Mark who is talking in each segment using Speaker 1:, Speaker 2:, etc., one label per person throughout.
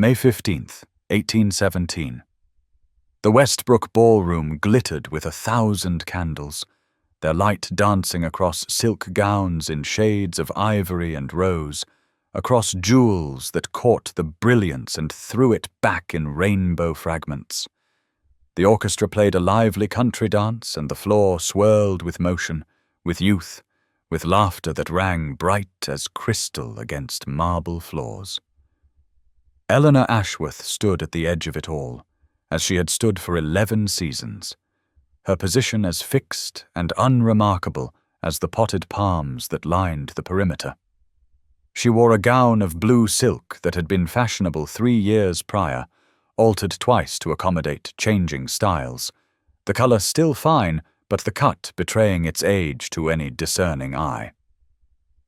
Speaker 1: May 15th, 1817. The Westbrook ballroom glittered with 1,000 candles, their light dancing across silk gowns in shades of ivory and rose, across jewels that caught the brilliance and threw it back in rainbow fragments. The orchestra played a lively country dance, and the floor swirled with motion, with youth, with laughter that rang bright as crystal against marble floors. Eleanor Ashworth stood at the edge of it all, as she had stood for 11 seasons, her position as fixed and unremarkable as the potted palms that lined the perimeter. She wore a gown of blue silk that had been fashionable 3 years prior, altered twice to accommodate changing styles, the color still fine, but the cut betraying its age to any discerning eye.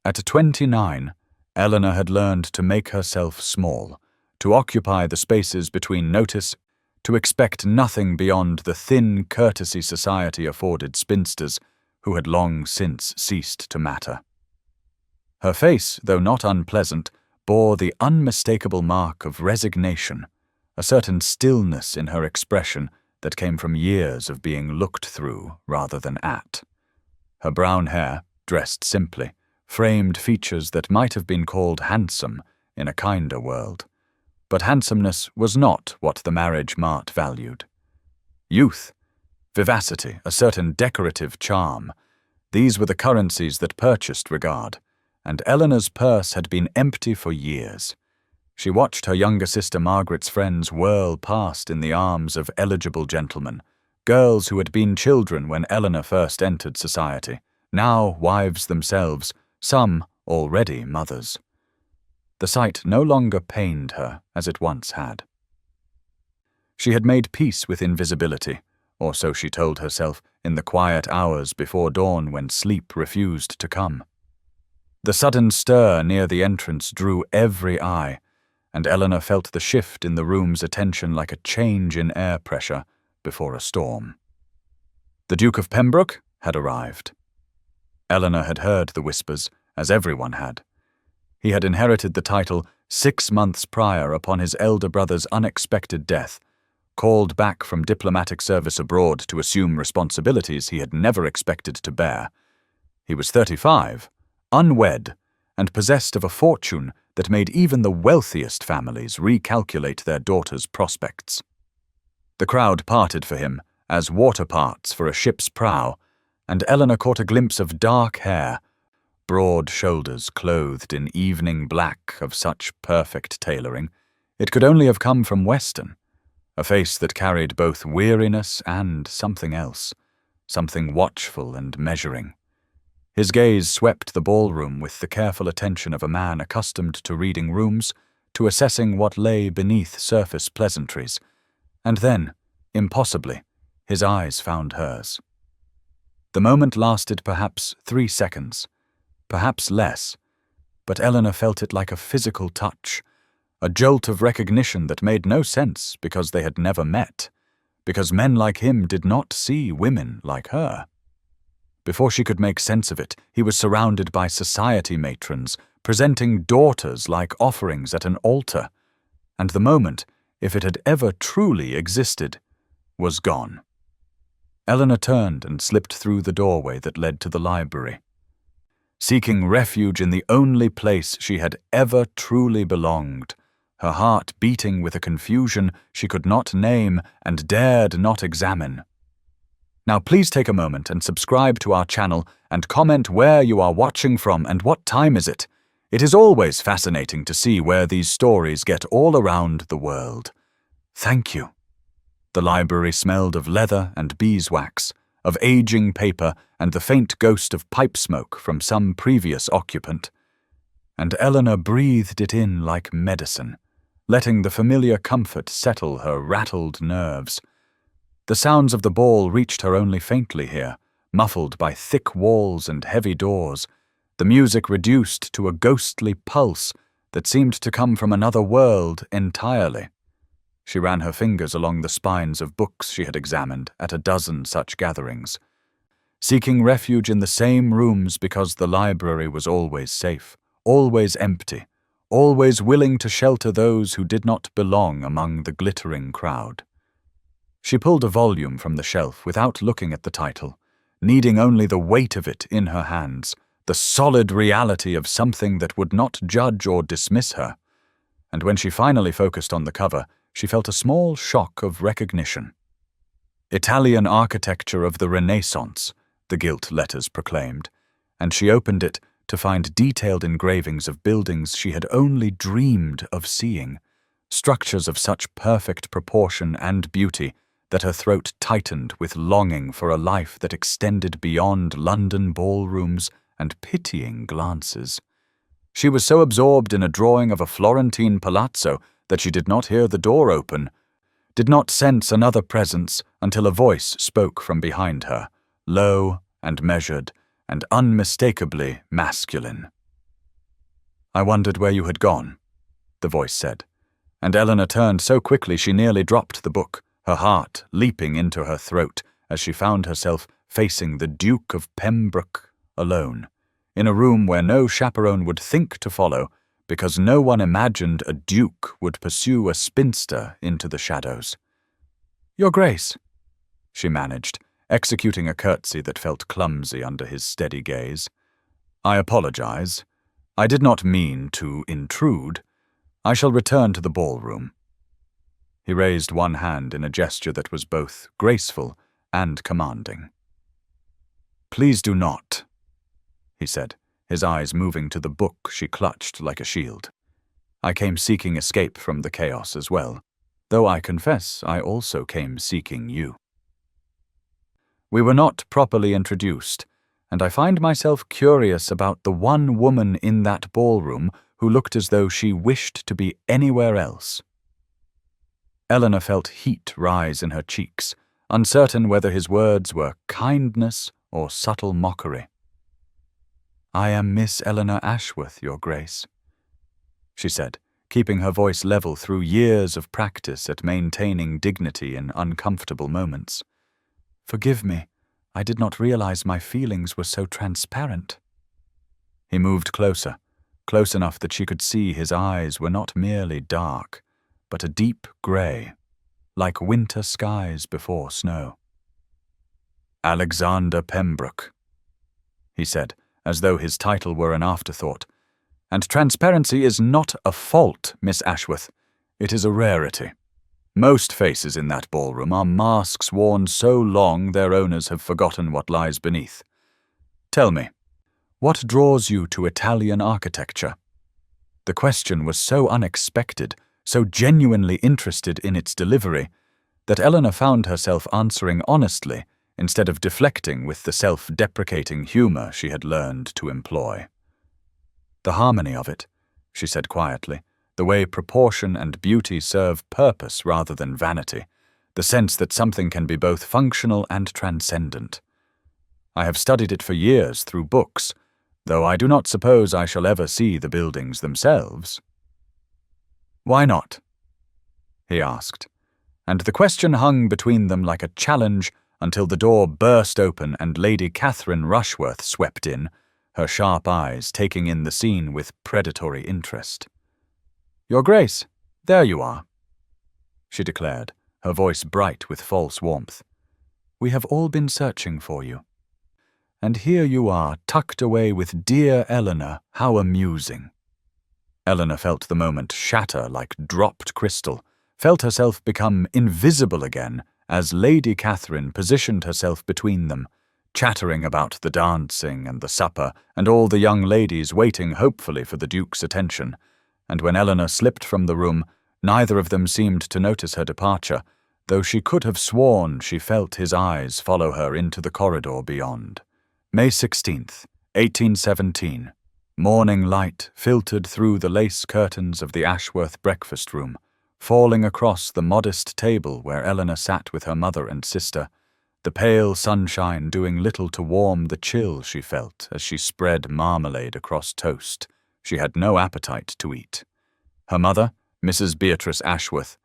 Speaker 1: At 29, Eleanor had learned to make herself small, to occupy the spaces between notice, to expect nothing beyond the thin courtesy society afforded spinsters who had long since ceased to matter. Her face, though not unpleasant, bore the unmistakable mark of resignation, a certain stillness in her expression that came from years of being looked through rather than at. Her brown hair, dressed simply, framed features that might have been called handsome in a kinder world. But handsomeness was not what the marriage mart valued. Youth, vivacity, a certain decorative charm, these were the currencies that purchased regard, and Eleanor's purse had been empty for years. She watched her younger sister Margaret's friends whirl past in the arms of eligible gentlemen, girls who had been children when Eleanor first entered society, now wives themselves, some already mothers. The sight no longer pained her as it once had. She had made peace with invisibility, or so she told herself in the quiet hours before dawn when sleep refused to come. The sudden stir near the entrance drew every eye, and Eleanor felt the shift in the room's attention like a change in air pressure before a storm. The Duke of Pembroke had arrived. Eleanor had heard the whispers, as everyone had. He had inherited the title 6 months prior upon his elder brother's unexpected death, called back from diplomatic service abroad to assume responsibilities he had never expected to bear. He was 35, unwed, and possessed of a fortune that made even the wealthiest families recalculate their daughters' prospects. The crowd parted for him, as water parts for a ship's prow, and Eleanor caught a glimpse of dark hair, broad shoulders clothed in evening black of such perfect tailoring, it could only have come from Weston, a face that carried both weariness and something else, something watchful and measuring. His gaze swept the ballroom with the careful attention of a man accustomed to reading rooms, to assessing what lay beneath surface pleasantries, and then, impossibly, his eyes found hers. The moment lasted perhaps 3 seconds, perhaps less, but Eleanor felt it like a physical touch, a jolt of recognition that made no sense because they had never met, because men like him did not see women like her. Before she could make sense of it, he was surrounded by society matrons, presenting daughters like offerings at an altar, and the moment, if it had ever truly existed, was gone. Eleanor turned and slipped through the doorway that led to the library. Seeking refuge in the only place she had ever truly belonged, her heart beating with a confusion she could not name and dared not examine. Now please take a moment and subscribe to our channel and comment where you are watching from and what time is it. It is always fascinating to see where these stories get all around the world. Thank you. The library smelled of leather and beeswax, of aging paper and the faint ghost of pipe smoke from some previous occupant. And Eleanor breathed it in like medicine, letting the familiar comfort settle her rattled nerves. The sounds of the ball reached her only faintly here, muffled by thick walls and heavy doors, the music reduced to a ghostly pulse that seemed to come from another world entirely. She ran her fingers along the spines of books she had examined at a dozen such gatherings, seeking refuge in the same rooms because the library was always safe, always empty, always willing to shelter those who did not belong among the glittering crowd. She pulled a volume from the shelf without looking at the title, needing only the weight of it in her hands, the solid reality of something that would not judge or dismiss her. And when she finally focused on the cover, she felt a small shock of recognition. Italian architecture of the Renaissance, the gilt letters proclaimed, and she opened it to find detailed engravings of buildings she had only dreamed of seeing, structures of such perfect proportion and beauty that her throat tightened with longing for a life that extended beyond London ballrooms and pitying glances. She was so absorbed in a drawing of a Florentine palazzo that she did not hear the door open, did not sense another presence until a voice spoke from behind her, low and measured and unmistakably masculine. "I wondered where you had gone," the voice said, and Eleanor turned so quickly she nearly dropped the book, her heart leaping into her throat as she found herself facing the Duke of Pembroke alone, in a room where no chaperone would think to follow, because no one imagined a duke would pursue a spinster into the shadows. "Your Grace," she managed, executing a curtsy that felt clumsy under his steady gaze. "I apologize. I did not mean to intrude. I shall return to the ballroom." He raised one hand in a gesture that was both graceful and commanding. "Please do not," he said, his eyes moving to the book she clutched like a shield. "I came seeking escape from the chaos as well, though I confess I also came seeking you. We were not properly introduced, and I find myself curious about the one woman in that ballroom who looked as though she wished to be anywhere else." Eleanor felt heat rise in her cheeks, uncertain whether his words were kindness or subtle mockery. "I am Miss Eleanor Ashworth, Your Grace," she said, keeping her voice level through years of practice at maintaining dignity in uncomfortable moments. "Forgive me, I did not realize my feelings were so transparent." He moved closer, close enough that she could see his eyes were not merely dark, but a deep grey, like winter skies before snow. "Alexander Pembroke," he said, as though his title were an afterthought. "And transparency is not a fault, Miss Ashworth. It is a rarity. Most faces in that ballroom are masks worn so long their owners have forgotten what lies beneath. Tell me, what draws you to Italian architecture?" The question was so unexpected, so genuinely interested in its delivery, that Eleanor found herself answering honestly instead of deflecting with the self-deprecating humor she had learned to employ. "The harmony of it," she said quietly, "the way proportion and beauty serve purpose rather than vanity, the sense that something can be both functional and transcendent. I have studied it for years through books, though I do not suppose I shall ever see the buildings themselves." "Why not?" he asked, and the question hung between them like a challenge until the door burst open and Lady Catherine Rushworth swept in, her sharp eyes taking in the scene with predatory interest. "Your Grace, there you are," she declared, her voice bright with false warmth. "We have all been searching for you. And here you are, tucked away with dear Eleanor. How amusing." Eleanor felt the moment shatter like dropped crystal, felt herself become invisible again as Lady Catherine positioned herself between them, chattering about the dancing and the supper and all the young ladies waiting hopefully for the Duke's attention, and when Eleanor slipped from the room, neither of them seemed to notice her departure, though she could have sworn she felt his eyes follow her into the corridor beyond. May 16th, 1817. Morning light filtered through the lace curtains of the Ashworth breakfast room, falling across the modest table where Eleanor sat with her mother and sister, the pale sunshine doing little to warm the chill she felt as she spread marmalade across toast she had no appetite to eat. Her mother, Mrs. Beatrice Ashworth,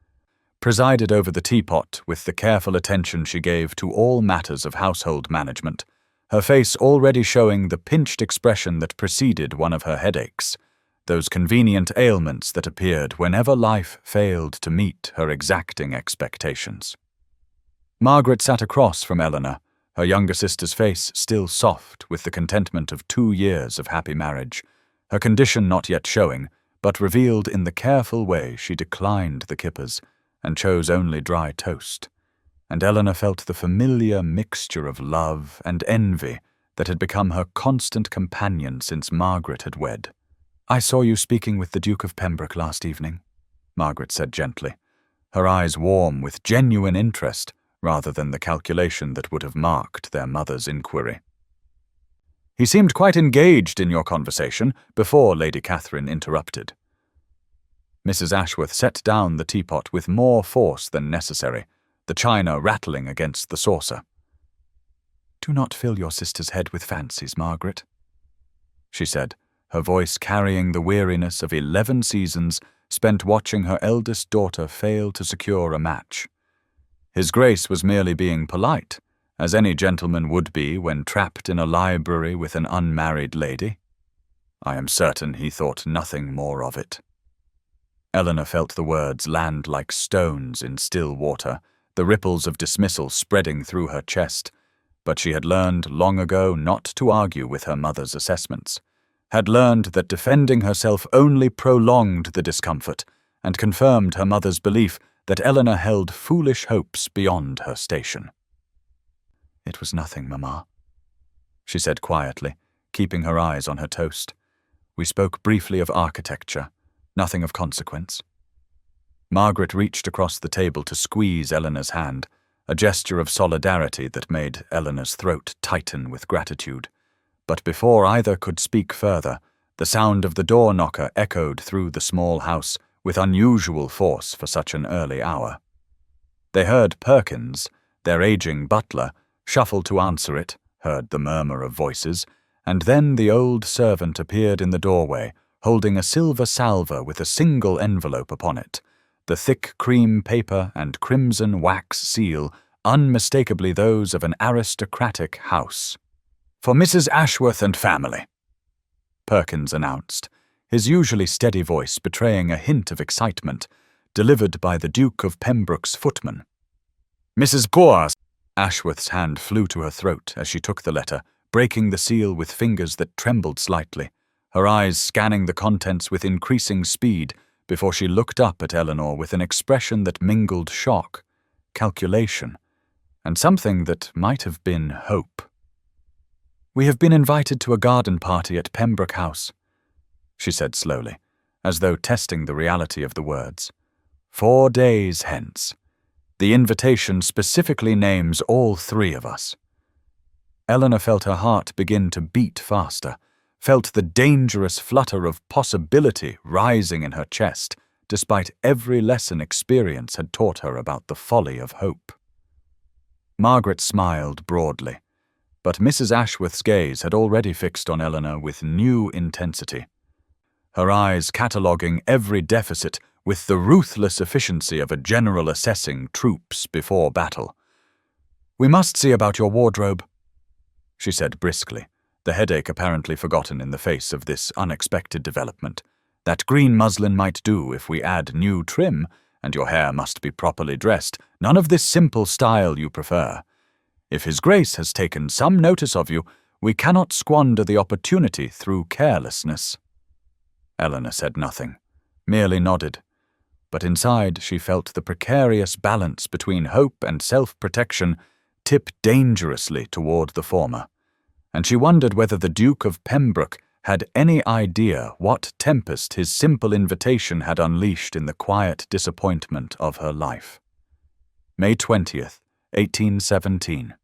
Speaker 1: presided over the teapot with the careful attention she gave to all matters of household management, her face already showing the pinched expression that preceded one of her headaches, those convenient ailments that appeared whenever life failed to meet her exacting expectations. Margaret sat across from Eleanor, her younger sister's face still soft with the contentment of 2 years of happy marriage, her condition not yet showing, but revealed in the careful way she declined the kippers and chose only dry toast. And Eleanor felt the familiar mixture of love and envy that had become her constant companion since Margaret had wed. "I saw you speaking with the Duke of Pembroke last evening," Margaret said gently, her eyes warm with genuine interest rather than the calculation that would have marked their mother's inquiry. "He seemed quite engaged in your conversation before Lady Catherine interrupted." Mrs. Ashworth set down the teapot with more force than necessary, the china rattling against the saucer. "Do not fill your sister's head with fancies, Margaret," she said, her voice carrying the weariness of 11 seasons spent watching her eldest daughter fail to secure a match. His Grace was merely being polite, as any gentleman would be when trapped in a library with an unmarried lady. I am certain he thought nothing more of it. Eleanor felt the words land like stones in still water, the ripples of dismissal spreading through her chest, but she had learned long ago not to argue with her mother's assessments, had learned that defending herself only prolonged the discomfort and confirmed her mother's belief that Eleanor held foolish hopes beyond her station. "It was nothing, Mamma," she said quietly, keeping her eyes on her toast. "We spoke briefly of architecture, nothing of consequence." Margaret reached across the table to squeeze Eleanor's hand, a gesture of solidarity that made Eleanor's throat tighten with gratitude. But before either could speak further, the sound of the door knocker echoed through the small house with unusual force for such an early hour. They heard Perkins, their aging butler, shuffle to answer it, heard the murmur of voices, and then the old servant appeared in the doorway, holding a silver salver with a single envelope upon it, the thick cream paper and crimson wax seal unmistakably those of an aristocratic house. "For Mrs. Ashworth and family," Perkins announced, his usually steady voice betraying a hint of excitement, delivered by the Duke of Pembroke's footman. "Mrs. Gore." Ashworth's hand flew to her throat as she took the letter, breaking the seal with fingers that trembled slightly, her eyes scanning the contents with increasing speed before she looked up at Eleanor with an expression that mingled shock, calculation, and something that might have been hope. "We have been invited to a garden party at Pembroke House," she said slowly, as though testing the reality of the words. 4 days hence. The invitation specifically names all 3 of us." Eleanor felt her heart begin to beat faster, felt the dangerous flutter of possibility rising in her chest, despite every lesson experience had taught her about the folly of hope. Margaret smiled broadly, but Mrs. Ashworth's gaze had already fixed on Eleanor with new intensity, her eyes cataloguing every deficit with the ruthless efficiency of a general assessing troops before battle. "We must see about your wardrobe," she said briskly, the headache apparently forgotten in the face of this unexpected development. "That green muslin might do if we add new trim, and your hair must be properly dressed, none of this simple style you prefer. If His Grace has taken some notice of you, we cannot squander the opportunity through carelessness." Eleanor said nothing, merely nodded, but inside she felt the precarious balance between hope and self-protection tip dangerously toward the former, and she wondered whether the Duke of Pembroke had any idea what tempest his simple invitation had unleashed in the quiet disappointment of her life. May 20th, 1817.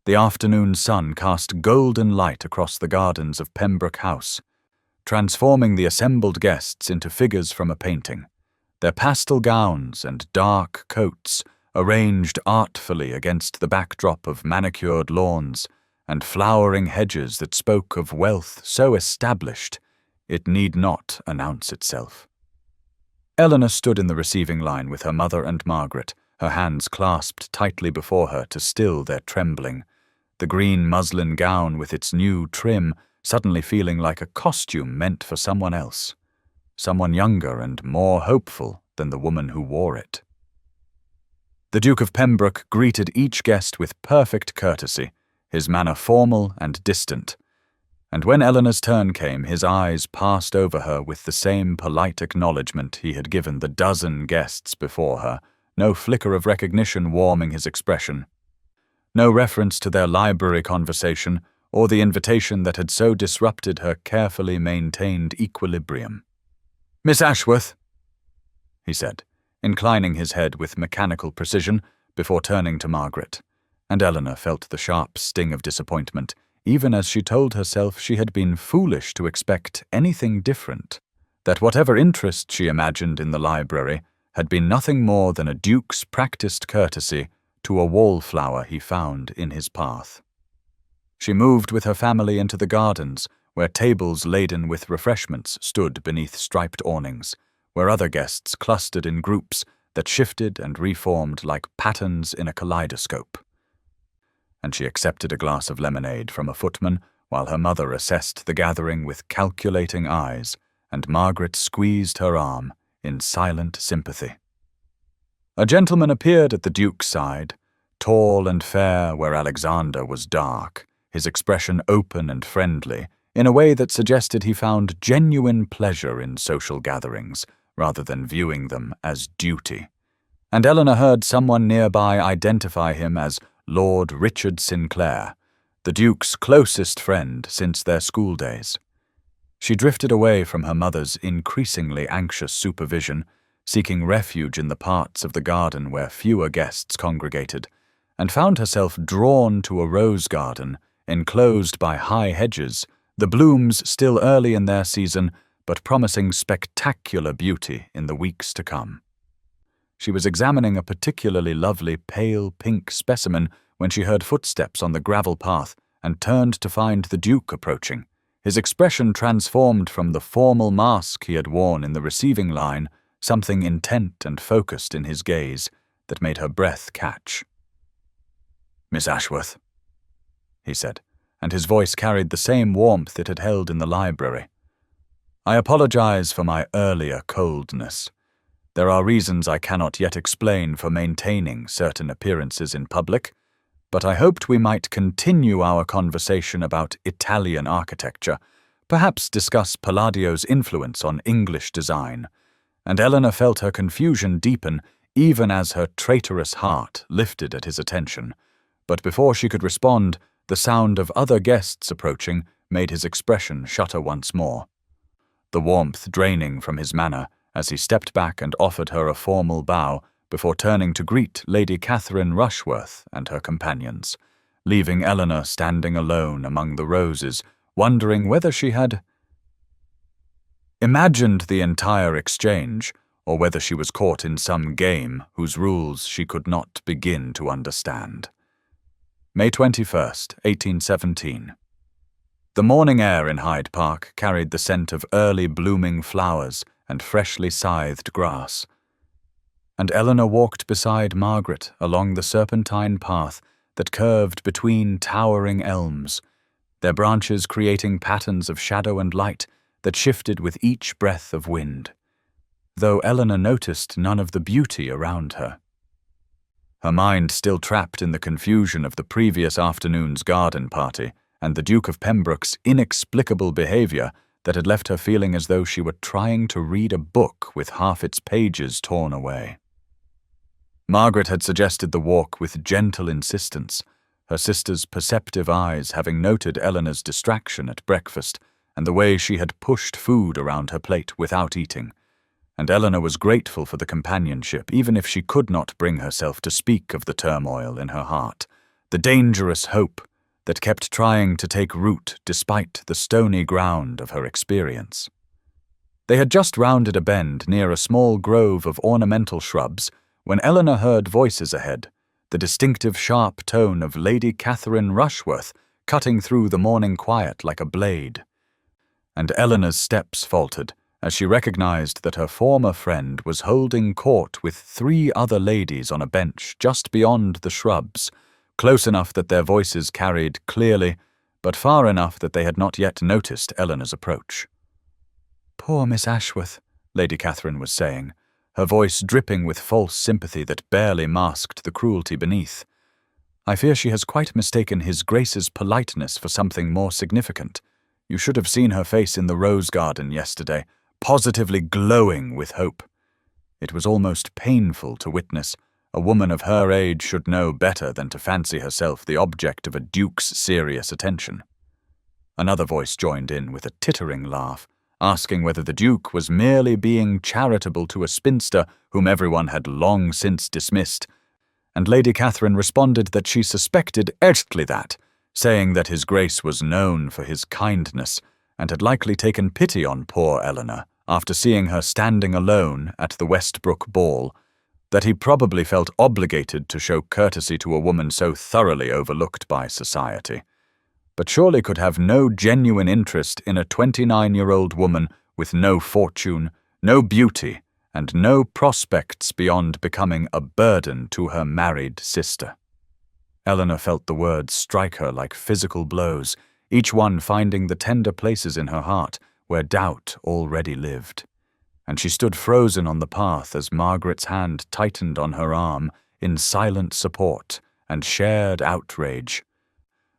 Speaker 1: The afternoon sun cast golden light across the gardens of Pembroke House, transforming the assembled guests into figures from a painting, their pastel gowns and dark coats arranged artfully against the backdrop of manicured lawns and flowering hedges that spoke of wealth so established it need not announce itself. Eleanor stood in the receiving line with her mother and Margaret, her hands clasped tightly before her to still their trembling, the green muslin gown with its new trim suddenly feeling like a costume meant for someone else, someone younger and more hopeful than the woman who wore it. The Duke of Pembroke greeted each guest with perfect courtesy, his manner formal and distant, and when Eleanor's turn came, his eyes passed over her with the same polite acknowledgement he had given the dozen guests before her, no flicker of recognition warming his expression, no reference to their library conversation or the invitation that had so disrupted her carefully maintained equilibrium. "Miss Ashworth," he said, inclining his head with mechanical precision before turning to Margaret, and Eleanor felt the sharp sting of disappointment, even as she told herself she had been foolish to expect anything different, that whatever interest she imagined in the library had been nothing more than a duke's practiced courtesy to a wallflower he found in his path. She moved with her family into the gardens, where tables laden with refreshments stood beneath striped awnings, where other guests clustered in groups that shifted and reformed like patterns in a kaleidoscope. And she accepted a glass of lemonade from a footman while her mother assessed the gathering with calculating eyes, and Margaret squeezed her arm in silent sympathy. A gentleman appeared at the Duke's side, tall and fair where Alexander was dark, his expression open and friendly, in a way that suggested he found genuine pleasure in social gatherings, rather than viewing them as duty. And Eleanor heard someone nearby identify him as Lord Richard Sinclair, the Duke's closest friend since their school days. She drifted away from her mother's increasingly anxious supervision, seeking refuge in the parts of the garden where fewer guests congregated, and found herself drawn to a rose garden enclosed by high hedges, the blooms still early in their season, but promising spectacular beauty in the weeks to come. She was examining a particularly lovely pale pink specimen when she heard footsteps on the gravel path and turned to find the Duke approaching, his expression transformed from the formal mask he had worn in the receiving line, something intent and focused in his gaze that made her breath catch. "Miss Ashworth," he said, and his voice carried the same warmth it had held in the library. "I apologize for my earlier coldness. There are reasons I cannot yet explain for maintaining certain appearances in public, but I hoped we might continue our conversation about Italian architecture, perhaps discuss Palladio's influence on English design," and Eleanor felt her confusion deepen even as her traitorous heart lifted at his attention. But before she could respond, the sound of other guests approaching made his expression shudder once more, the warmth draining from his manner as he stepped back and offered her a formal bow before turning to greet Lady Catherine Rushworth and her companions, leaving Eleanor standing alone among the roses, wondering whether she had imagined the entire exchange or whether she was caught in some game whose rules she could not begin to understand. May 21st, 1817. The morning air in Hyde Park carried the scent of early blooming flowers and freshly scythed grass, and Eleanor walked beside Margaret along the serpentine path that curved between towering elms, their branches creating patterns of shadow and light that shifted with each breath of wind, though Eleanor noticed none of the beauty around her. Her mind still trapped in the confusion of the previous afternoon's garden party and the Duke of Pembroke's inexplicable behavior that had left her feeling as though she were trying to read a book with half its pages torn away. Margaret had suggested the walk with gentle insistence, her sister's perceptive eyes having noted Eleanor's distraction at breakfast and the way she had pushed food around her plate without eating, and Eleanor was grateful for the companionship even if she could not bring herself to speak of the turmoil in her heart, the dangerous hope that kept trying to take root despite the stony ground of her experience. They had just rounded a bend near a small grove of ornamental shrubs when Eleanor heard voices ahead, the distinctive sharp tone of Lady Catherine Rushworth cutting through the morning quiet like a blade. And Eleanor's steps faltered as she recognized that her former friend was holding court with 3 other ladies on a bench just beyond the shrubs, close enough that their voices carried clearly but far enough that they had not yet noticed Eleanor's approach. "Poor Miss Ashworth," Lady Catherine was saying, her voice dripping with false sympathy that barely masked the cruelty beneath. "I fear she has quite mistaken His Grace's politeness for something more significant. You should have seen her face in the rose garden yesterday, positively glowing with hope. It was almost painful to witness. A woman of her age should know better than to fancy herself the object of a duke's serious attention." Another voice joined in with a tittering laugh, asking whether the duke was merely being charitable to a spinster whom everyone had long since dismissed, and Lady Catherine responded that she suspected exactly that, saying that His Grace was known for his kindness and had likely taken pity on poor Eleanor after seeing her standing alone at the Westbrook ball, that he probably felt obligated to show courtesy to a woman so thoroughly overlooked by society, but surely could have no genuine interest in a 29-year-old woman with no fortune, no beauty, and no prospects beyond becoming a burden to her married sister. Eleanor felt the words strike her like physical blows, each one finding the tender places in her heart where doubt already lived. And she stood frozen on the path as Margaret's hand tightened on her arm in silent support and shared outrage.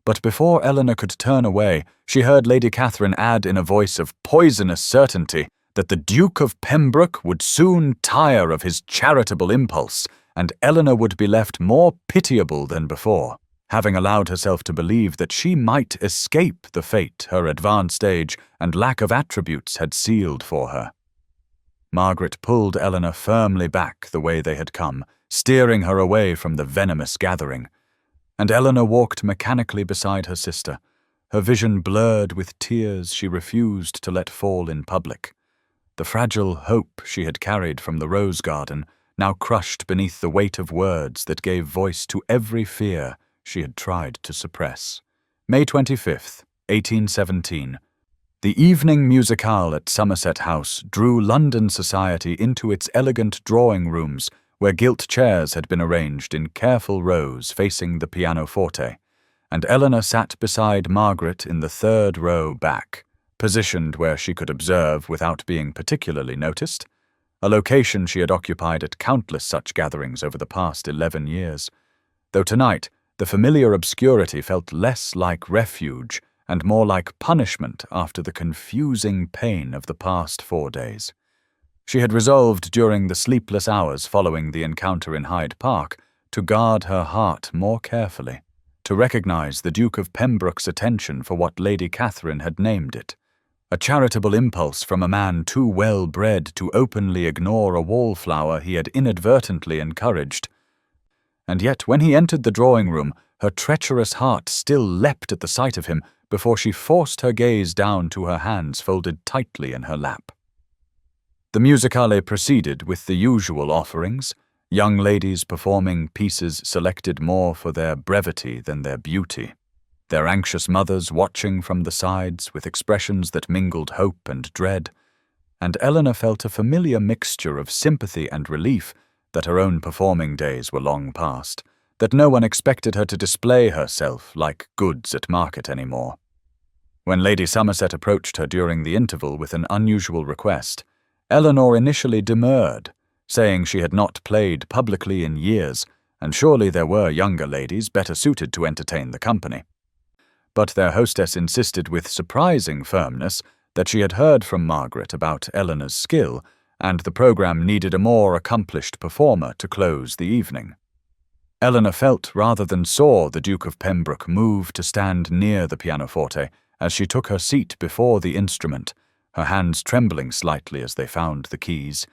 Speaker 1: But before Eleanor could turn away, she heard Lady Catherine add in a voice of poisonous certainty that the Duke of Pembroke would soon tire of his charitable impulse, and Eleanor would be left more pitiable than before, having allowed herself to believe that she might escape the fate her advanced age and lack of attributes had sealed for her. Margaret pulled Eleanor firmly back the way they had come, steering her away from the venomous gathering, and Eleanor walked mechanically beside her sister, her vision blurred with tears she refused to let fall in public. The fragile hope she had carried from the rose garden now crushed beneath the weight of words that gave voice to every fear she had tried to suppress. May 25th, 1817. The evening musicale at Somerset House drew London society into its elegant drawing rooms where gilt chairs had been arranged in careful rows facing the pianoforte, and Eleanor sat beside Margaret in the third row back, positioned where she could observe without being particularly noticed, a location she had occupied at countless such gatherings over the past 11 years, though tonight the familiar obscurity felt less like refuge and more like punishment after the confusing pain of the past 4 days. She had resolved during the sleepless hours following the encounter in Hyde Park to guard her heart more carefully, to recognize the Duke of Pembroke's attention for what Lady Catherine had named it, a charitable impulse from a man too well bred to openly ignore a wallflower he had inadvertently encouraged. And yet when he entered the drawing-room, her treacherous heart still leapt at the sight of him before she forced her gaze down to her hands folded tightly in her lap. The musicale proceeded with the usual offerings, young ladies performing pieces selected more for their brevity than their beauty, their anxious mothers watching from the sides with expressions that mingled hope and dread, and Eleanor felt a familiar mixture of sympathy and relief that her own performing days were long past, that no one expected her to display herself like goods at market anymore. When Lady Somerset approached her during the interval with an unusual request, Eleanor initially demurred, saying she had not played publicly in years, and surely there were younger ladies better suited to entertain the company. But their hostess insisted with surprising firmness that she had heard from Margaret about Eleanor's skill, and the program needed a more accomplished performer to close the evening. Eleanor felt rather than saw the Duke of Pembroke move to stand near the pianoforte as she took her seat before the instrument, her hands trembling slightly as they found the keys,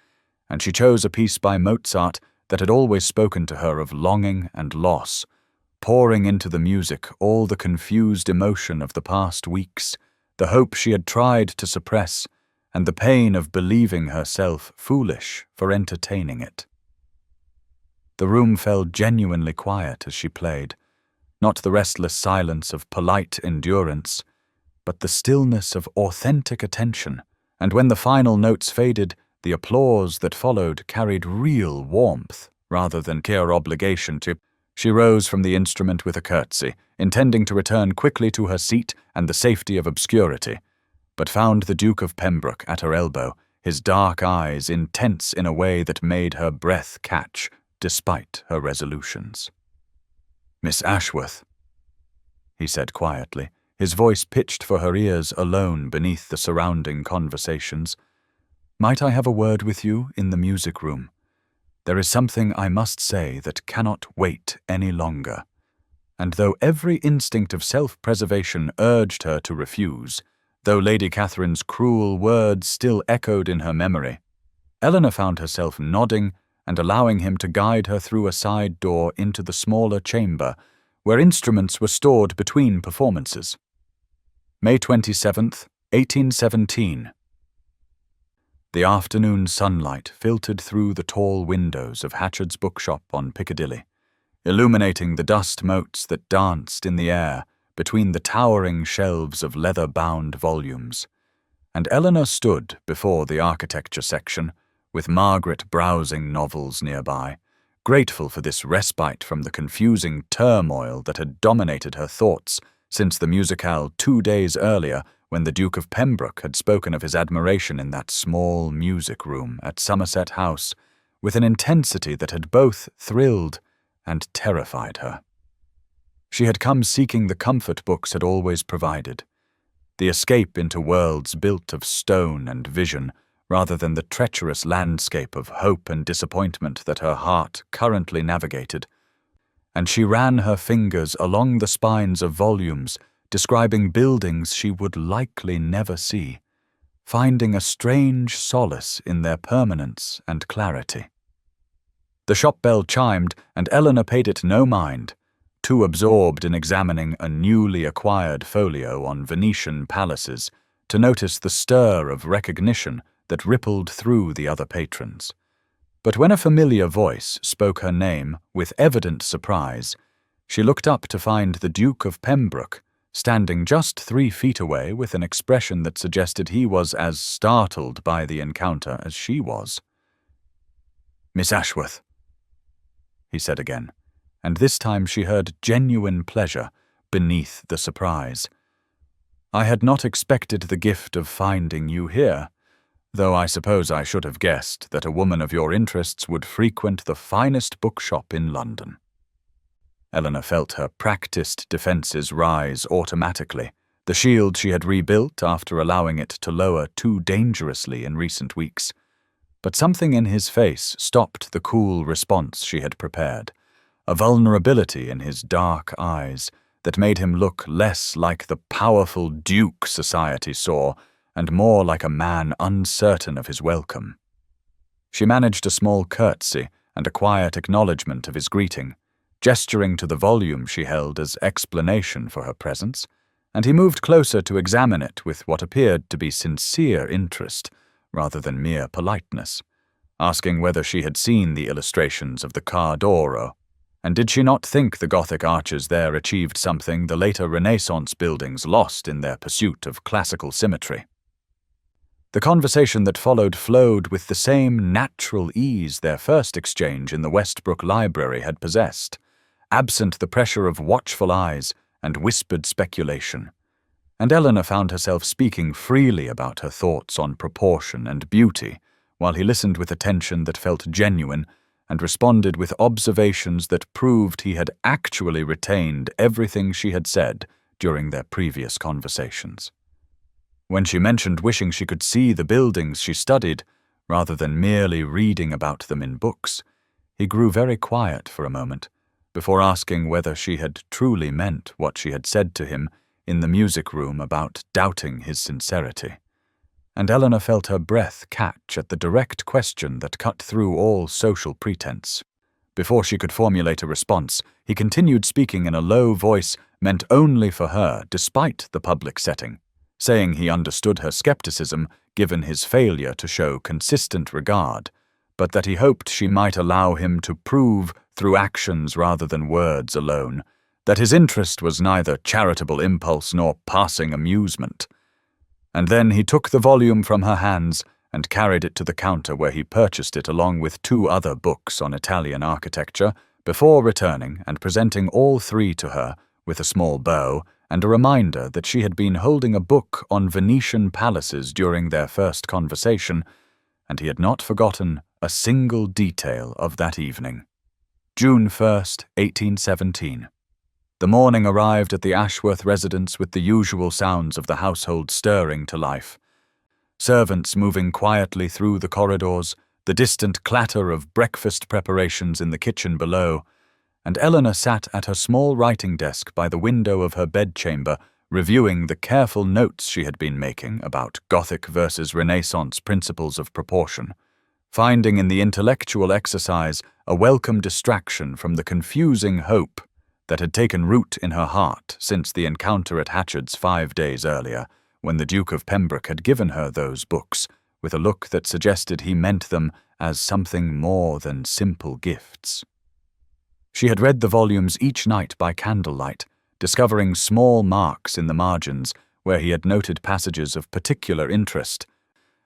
Speaker 1: and she chose a piece by Mozart that had always spoken to her of longing and loss, pouring into the music all the confused emotion of the past weeks, the hope she had tried to suppress, and the pain of believing herself foolish for entertaining it. The room fell genuinely quiet as she played, not the restless silence of polite endurance, but the stillness of authentic attention, and when the final notes faded, the applause that followed carried real warmth rather than sheer obligation to. She rose from the instrument with a curtsy, intending to return quickly to her seat and the safety of obscurity, but found the Duke of Pembroke at her elbow, his dark eyes intense in a way that made her breath catch, despite her resolutions. "Miss Ashworth," he said quietly, his voice pitched for her ears alone beneath the surrounding conversations, "might I have a word with you in the music room? There is something I must say that cannot wait any longer." And though every instinct of self-preservation urged her to refuse, though Lady Catherine's cruel words still echoed in her memory, Eleanor found herself nodding and allowing him to guide her through a side door into the smaller chamber, where instruments were stored between performances. May 27th, 1817. The afternoon sunlight filtered through the tall windows of Hatchard's bookshop on Piccadilly, illuminating the dust motes that danced in the air between the towering shelves of leather-bound volumes, and Eleanor stood before the architecture section, with Margaret browsing novels nearby, grateful for this respite from the confusing turmoil that had dominated her thoughts since the musicale 2 days earlier, when the Duke of Pembroke had spoken of his admiration in that small music room at Somerset House with an intensity that had both thrilled and terrified her. She had come seeking the comfort books had always provided, the escape into worlds built of stone and vision, rather than the treacherous landscape of hope and disappointment that her heart currently navigated, and she ran her fingers along the spines of volumes describing buildings she would likely never see, finding a strange solace in their permanence and clarity. The shop bell chimed, and Eleanor paid it no mind, too absorbed in examining a newly acquired folio on Venetian palaces to notice the stir of recognition that rippled through the other patrons. But when a familiar voice spoke her name with evident surprise, she looked up to find the Duke of Pembroke standing just 3 feet away with an expression that suggested he was as startled by the encounter as she was. "Miss Ashworth," he said again, and this time she heard genuine pleasure beneath the surprise. "I had not expected the gift of finding you here, though I suppose I should have guessed that a woman of your interests would frequent the finest bookshop in London." Eleanor felt her practiced defenses rise automatically, the shield she had rebuilt after allowing it to lower too dangerously in recent weeks. But something in his face stopped the cool response she had prepared, a vulnerability in his dark eyes that made him look less like the powerful duke society saw and more like a man uncertain of his welcome. She managed a small curtsy and a quiet acknowledgement of his greeting, gesturing to the volume she held as explanation for her presence, and he moved closer to examine it with what appeared to be sincere interest rather than mere politeness, asking whether she had seen the illustrations of the Car d'Oro, and did she not think the Gothic arches there achieved something the later Renaissance buildings lost in their pursuit of classical symmetry. The conversation that followed flowed with the same natural ease their first exchange in the Westbrook Library had possessed, absent the pressure of watchful eyes and whispered speculation, and Eleanor found herself speaking freely about her thoughts on proportion and beauty, while he listened with attention that felt genuine and responded with observations that proved he had actually retained everything she had said during their previous conversations. When she mentioned wishing she could see the buildings she studied, rather than merely reading about them in books, he grew very quiet for a moment, before asking whether she had truly meant what she had said to him in the music room about doubting his sincerity. And Eleanor felt her breath catch at the direct question that cut through all social pretense. Before she could formulate a response, he continued speaking in a low voice meant only for her despite the public setting, saying he understood her skepticism given his failure to show consistent regard, but that he hoped she might allow him to prove, through actions rather than words alone, that his interest was neither charitable impulse nor passing amusement. And then he took the volume from her hands and carried it to the counter where he purchased it along with 2 other books on Italian architecture before returning and presenting all three to her with a small bow and a reminder that she had been holding a book on Venetian palaces during their first conversation, and he had not forgotten a single detail of that evening. June 1st, 1817. The morning arrived at the Ashworth residence with the usual sounds of the household stirring to life. Servants moving quietly through the corridors, the distant clatter of breakfast preparations in the kitchen below, and Eleanor sat at her small writing desk by the window of her bedchamber, reviewing the careful notes she had been making about Gothic versus Renaissance principles of proportion, finding in the intellectual exercise a welcome distraction from the confusing hope that had taken root in her heart since the encounter at Hatchard's 5 days earlier, when the Duke of Pembroke had given her those books, with a look that suggested he meant them as something more than simple gifts. She had read the volumes each night by candlelight, discovering small marks in the margins where he had noted passages of particular interest,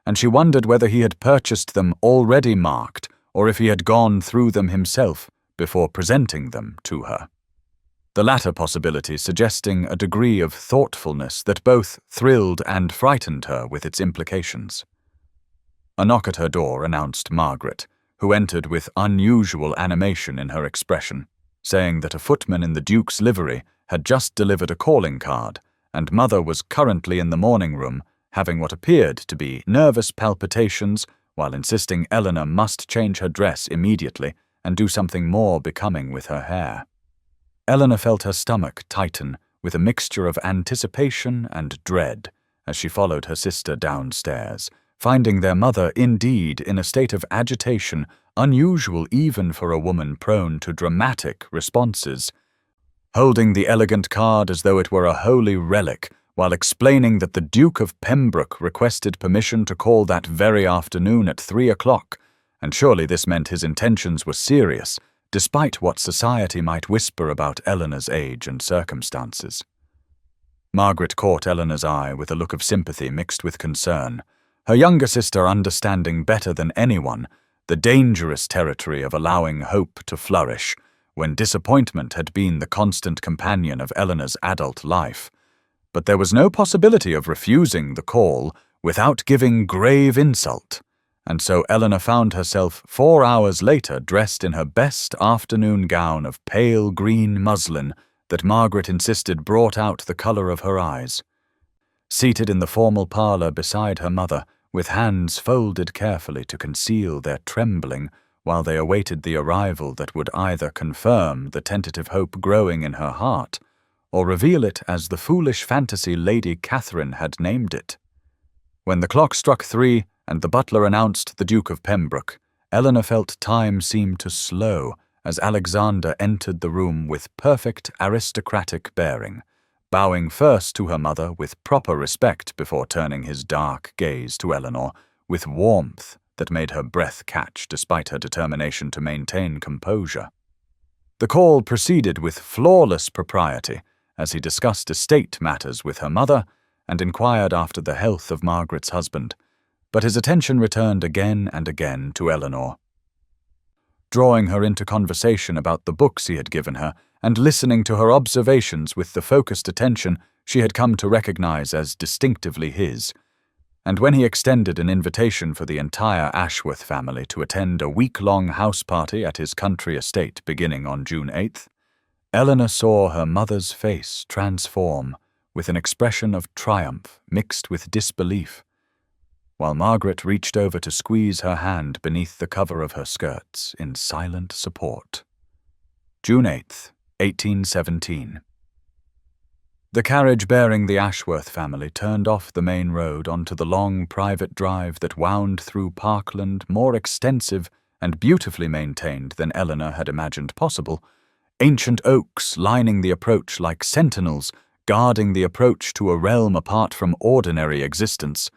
Speaker 1: and she wondered whether he had purchased them already marked or if he had gone through them himself before presenting them to her. The latter possibility suggesting a degree of thoughtfulness that both thrilled and frightened her with its implications. A knock at her door announced Margaret, who entered with unusual animation in her expression, saying that a footman in the Duke's livery had just delivered a calling card, and Mother was currently in the morning room, having what appeared to be nervous palpitations, while insisting Eleanor must change her dress immediately and do something more becoming with her hair. Eleanor felt her stomach tighten with a mixture of anticipation and dread as she followed her sister downstairs, finding their mother indeed in a state of agitation unusual even for a woman prone to dramatic responses, holding the elegant card as though it were a holy relic, while explaining that the Duke of Pembroke requested permission to call that very afternoon at 3 o'clock, and surely this meant his intentions were serious, despite what society might whisper about Eleanor's age and circumstances. Margaret caught Eleanor's eye with a look of sympathy mixed with concern, her younger sister understanding better than anyone the dangerous territory of allowing hope to flourish when disappointment had been the constant companion of Eleanor's adult life. But there was no possibility of refusing the call without giving grave insult, and so Eleanor found herself 4 hours later dressed in her best afternoon gown of pale green muslin that Margaret insisted brought out the colour of her eyes. Seated in the formal parlour beside her mother, with hands folded carefully to conceal their trembling while they awaited the arrival that would either confirm the tentative hope growing in her heart or reveal it as the foolish fantasy Lady Catherine had named it. When the clock struck 3 and the butler announced the Duke of Pembroke, Eleanor felt time seem to slow as Alexander entered the room with perfect aristocratic bearing, bowing first to her mother with proper respect before turning his dark gaze to Eleanor with warmth that made her breath catch despite her determination to maintain composure. The call proceeded with flawless propriety as he discussed estate matters with her mother and inquired after the health of Margaret's husband, but his attention returned again and again to Eleanor. Drawing her into conversation about the books he had given her and listening to her observations with the focused attention she had come to recognize as distinctively his, and when he extended an invitation for the entire Ashworth family to attend a week-long house party at his country estate beginning on June 8th, Eleanor saw her mother's face transform with an expression of triumph mixed with disbelief, while Margaret reached over to squeeze her hand beneath the cover of her skirts in silent support. June 8th, 1817. The carriage bearing the Ashworth family turned off the main road onto the long private drive that wound through parkland more extensive and beautifully maintained than Eleanor had imagined possible, ancient oaks lining the approach like sentinels guarding the approach to a realm apart from ordinary existence.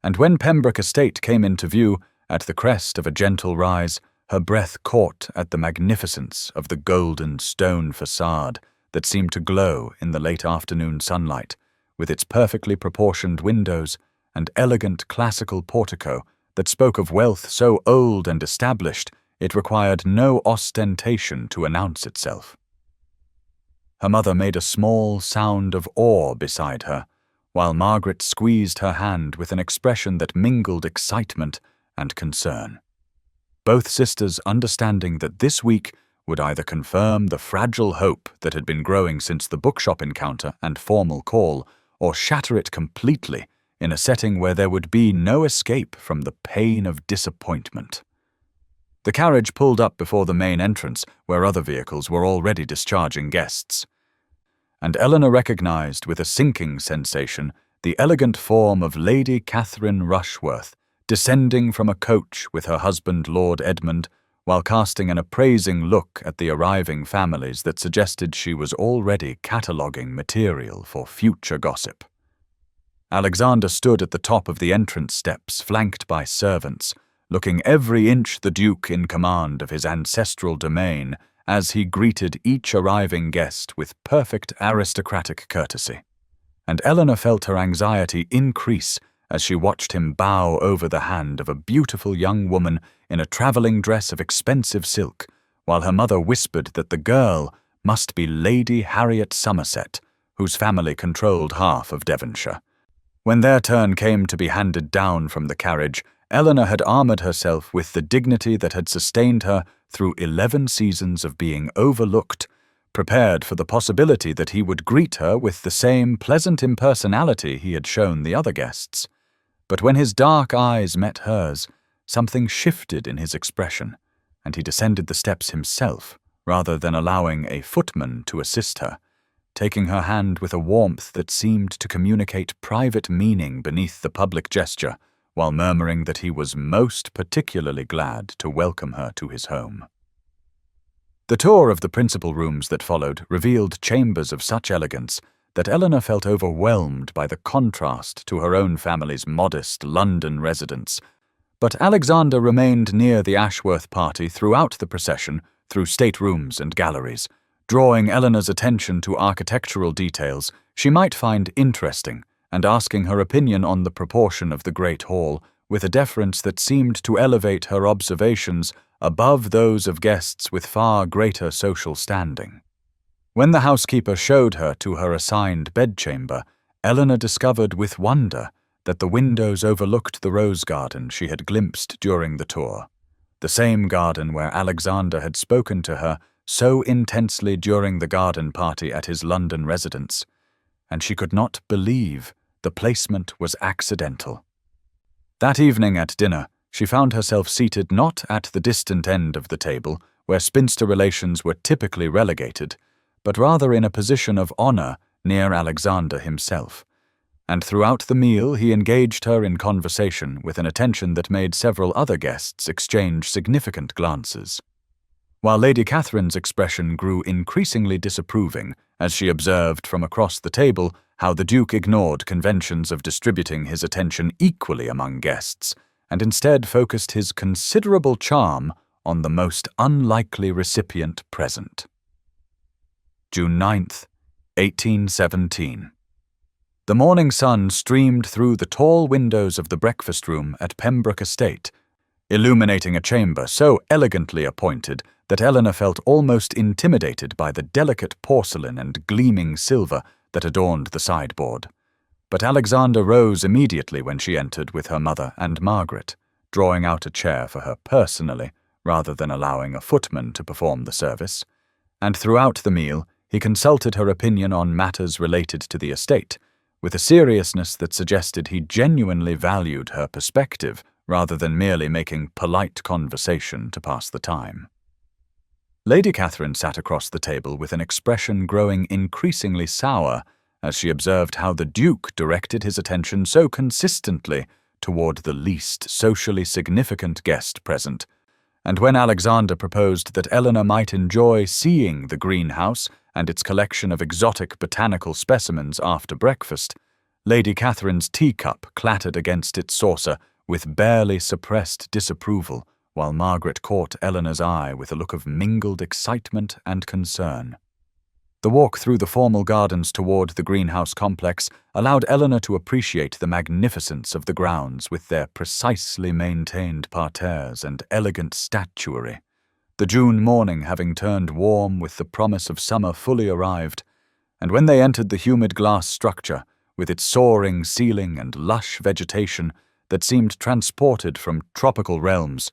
Speaker 1: And when Pembroke Estate came into view at the crest of a gentle rise, her breath caught at the magnificence of the golden stone facade that seemed to glow in the late afternoon sunlight, with its perfectly proportioned windows and elegant classical portico that spoke of wealth so old and established It required no ostentation to announce itself. Her mother made a small sound of awe beside her, while Margaret squeezed her hand with an expression that mingled excitement and concern. Both sisters understanding that this week would either confirm the fragile hope that had been growing since the bookshop encounter and formal call, or shatter it completely in a setting where there would be no escape from the pain of disappointment. The carriage pulled up before the main entrance, where other vehicles were already discharging guests, and Eleanor recognized with a sinking sensation the elegant form of Lady Catherine Rushworth descending from a coach with her husband Lord Edmund, while casting an appraising look at the arriving families that suggested she was already cataloguing material for future gossip. Alexander stood at the top of the entrance steps, flanked by servants, looking every inch the Duke in command of his ancestral domain as he greeted each arriving guest with perfect aristocratic courtesy. And Eleanor felt her anxiety increase as she watched him bow over the hand of a beautiful young woman in a travelling dress of expensive silk, while her mother whispered that the girl must be Lady Harriet Somerset, whose family controlled half of Devonshire. When their turn came to be handed down from the carriage, Eleanor had armoured herself with the dignity that had sustained her through 11 seasons of being overlooked, prepared for the possibility that he would greet her with the same pleasant impersonality he had shown the other guests. But when his dark eyes met hers, something shifted in his expression, and he descended the steps himself, rather than allowing a footman to assist her, taking her hand with a warmth that seemed to communicate private meaning beneath the public gesture, while murmuring that he was most particularly glad to welcome her to his home. The tour of the principal rooms that followed revealed chambers of such elegance that Eleanor felt overwhelmed by the contrast to her own family's modest London residence, but Alexander remained near the Ashworth party throughout the procession through staterooms and galleries, drawing Eleanor's attention to architectural details she might find interesting and asking her opinion on the proportion of the Great Hall with a deference that seemed to elevate her observations above those of guests with far greater social standing. When the housekeeper showed her to her assigned bedchamber, Eleanor discovered with wonder that the windows overlooked the rose garden she had glimpsed during the tour, the same garden where Alexander had spoken to her so intensely during the garden party at his London residence, and she could not believe the placement was accidental. That evening at dinner, she found herself seated not at the distant end of the table, where spinster relations were typically relegated, but rather in a position of honor near Alexander himself. And throughout the meal he engaged her in conversation with an attention that made several other guests exchange significant glances. While Lady Catherine's expression grew increasingly disapproving as she observed from across the table how the Duke ignored conventions of distributing his attention equally among guests, and instead focused his considerable charm on the most unlikely recipient present. June 9th, 1817. The morning sun streamed through the tall windows of the breakfast room at Pembroke Estate, illuminating a chamber so elegantly appointed that Eleanor felt almost intimidated by the delicate porcelain and gleaming silver that adorned the sideboard. But Alexander rose immediately when she entered with her mother and Margaret, drawing out a chair for her personally, rather than allowing a footman to perform the service, and throughout the meal he consulted her opinion on matters related to the estate, with a seriousness that suggested he genuinely valued her perspective rather than merely making polite conversation to pass the time. Lady Catherine sat across the table with an expression growing increasingly sour as she observed how the Duke directed his attention so consistently toward the least socially significant guest present, and when Alexander proposed that Eleanor might enjoy seeing the greenhouse and its collection of exotic botanical specimens after breakfast, Lady Catherine's teacup clattered against its saucer with barely suppressed disapproval, while Margaret caught Eleanor's eye with a look of mingled excitement and concern. The walk through the formal gardens toward the greenhouse complex allowed Eleanor to appreciate the magnificence of the grounds with their precisely maintained parterres and elegant statuary, the June morning having turned warm with the promise of summer fully arrived, and when they entered the humid glass structure, with its soaring ceiling and lush vegetation that seemed transported from tropical realms,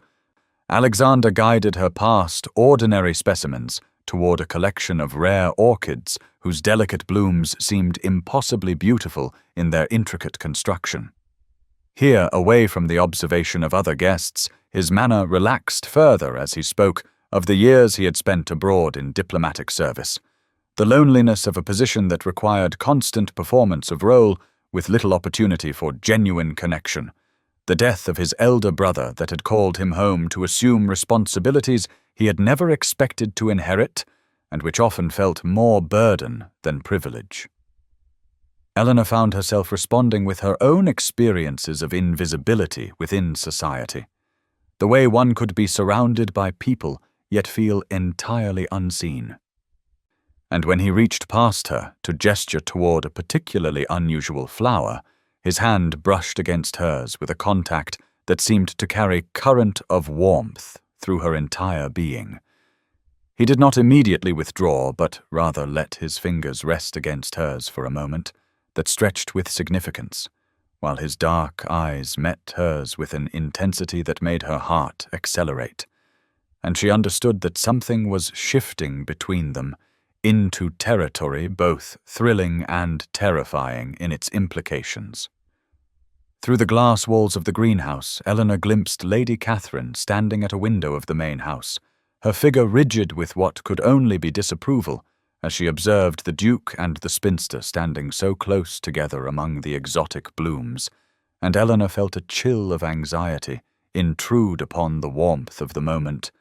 Speaker 1: Alexander guided her past ordinary specimens toward a collection of rare orchids whose delicate blooms seemed impossibly beautiful in their intricate construction. Here, away from the observation of other guests, his manner relaxed further as he spoke of the years he had spent abroad in diplomatic service, the loneliness of a position that required constant performance of role with little opportunity for genuine connection, the death of his elder brother that had called him home to assume responsibilities he had never expected to inherit, and which often felt more burden than privilege. Eleanor found herself responding with her own experiences of invisibility within society, the way one could be surrounded by people yet feel entirely unseen. And when he reached past her to gesture toward a particularly unusual flower, his hand brushed against hers with a contact that seemed to carry current of warmth through her entire being. He did not immediately withdraw, but rather let his fingers rest against hers for a moment that stretched with significance, while his dark eyes met hers with an intensity that made her heart accelerate, and she understood that something was shifting between them into territory both thrilling and terrifying in its implications. Through the glass walls of the greenhouse, Eleanor glimpsed Lady Catherine standing at a window of the main house, her figure rigid with what could only be disapproval, as she observed the Duke and the Spinster standing so close together among the exotic blooms, and Eleanor felt a chill of anxiety intrude upon the warmth of the moment,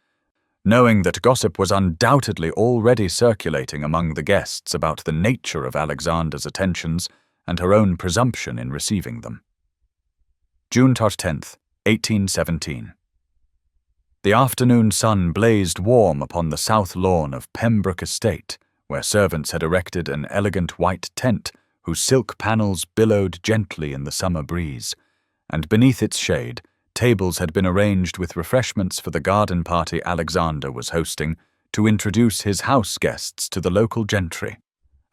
Speaker 1: knowing that gossip was undoubtedly already circulating among the guests about the nature of Alexander's attentions and her own presumption in receiving them. June 10th, 1817. The afternoon sun blazed warm upon the south lawn of Pembroke Estate, where servants had erected an elegant white tent whose silk panels billowed gently in the summer breeze, and beneath its shade, tables had been arranged with refreshments for the garden party Alexander was hosting to introduce his house guests to the local gentry,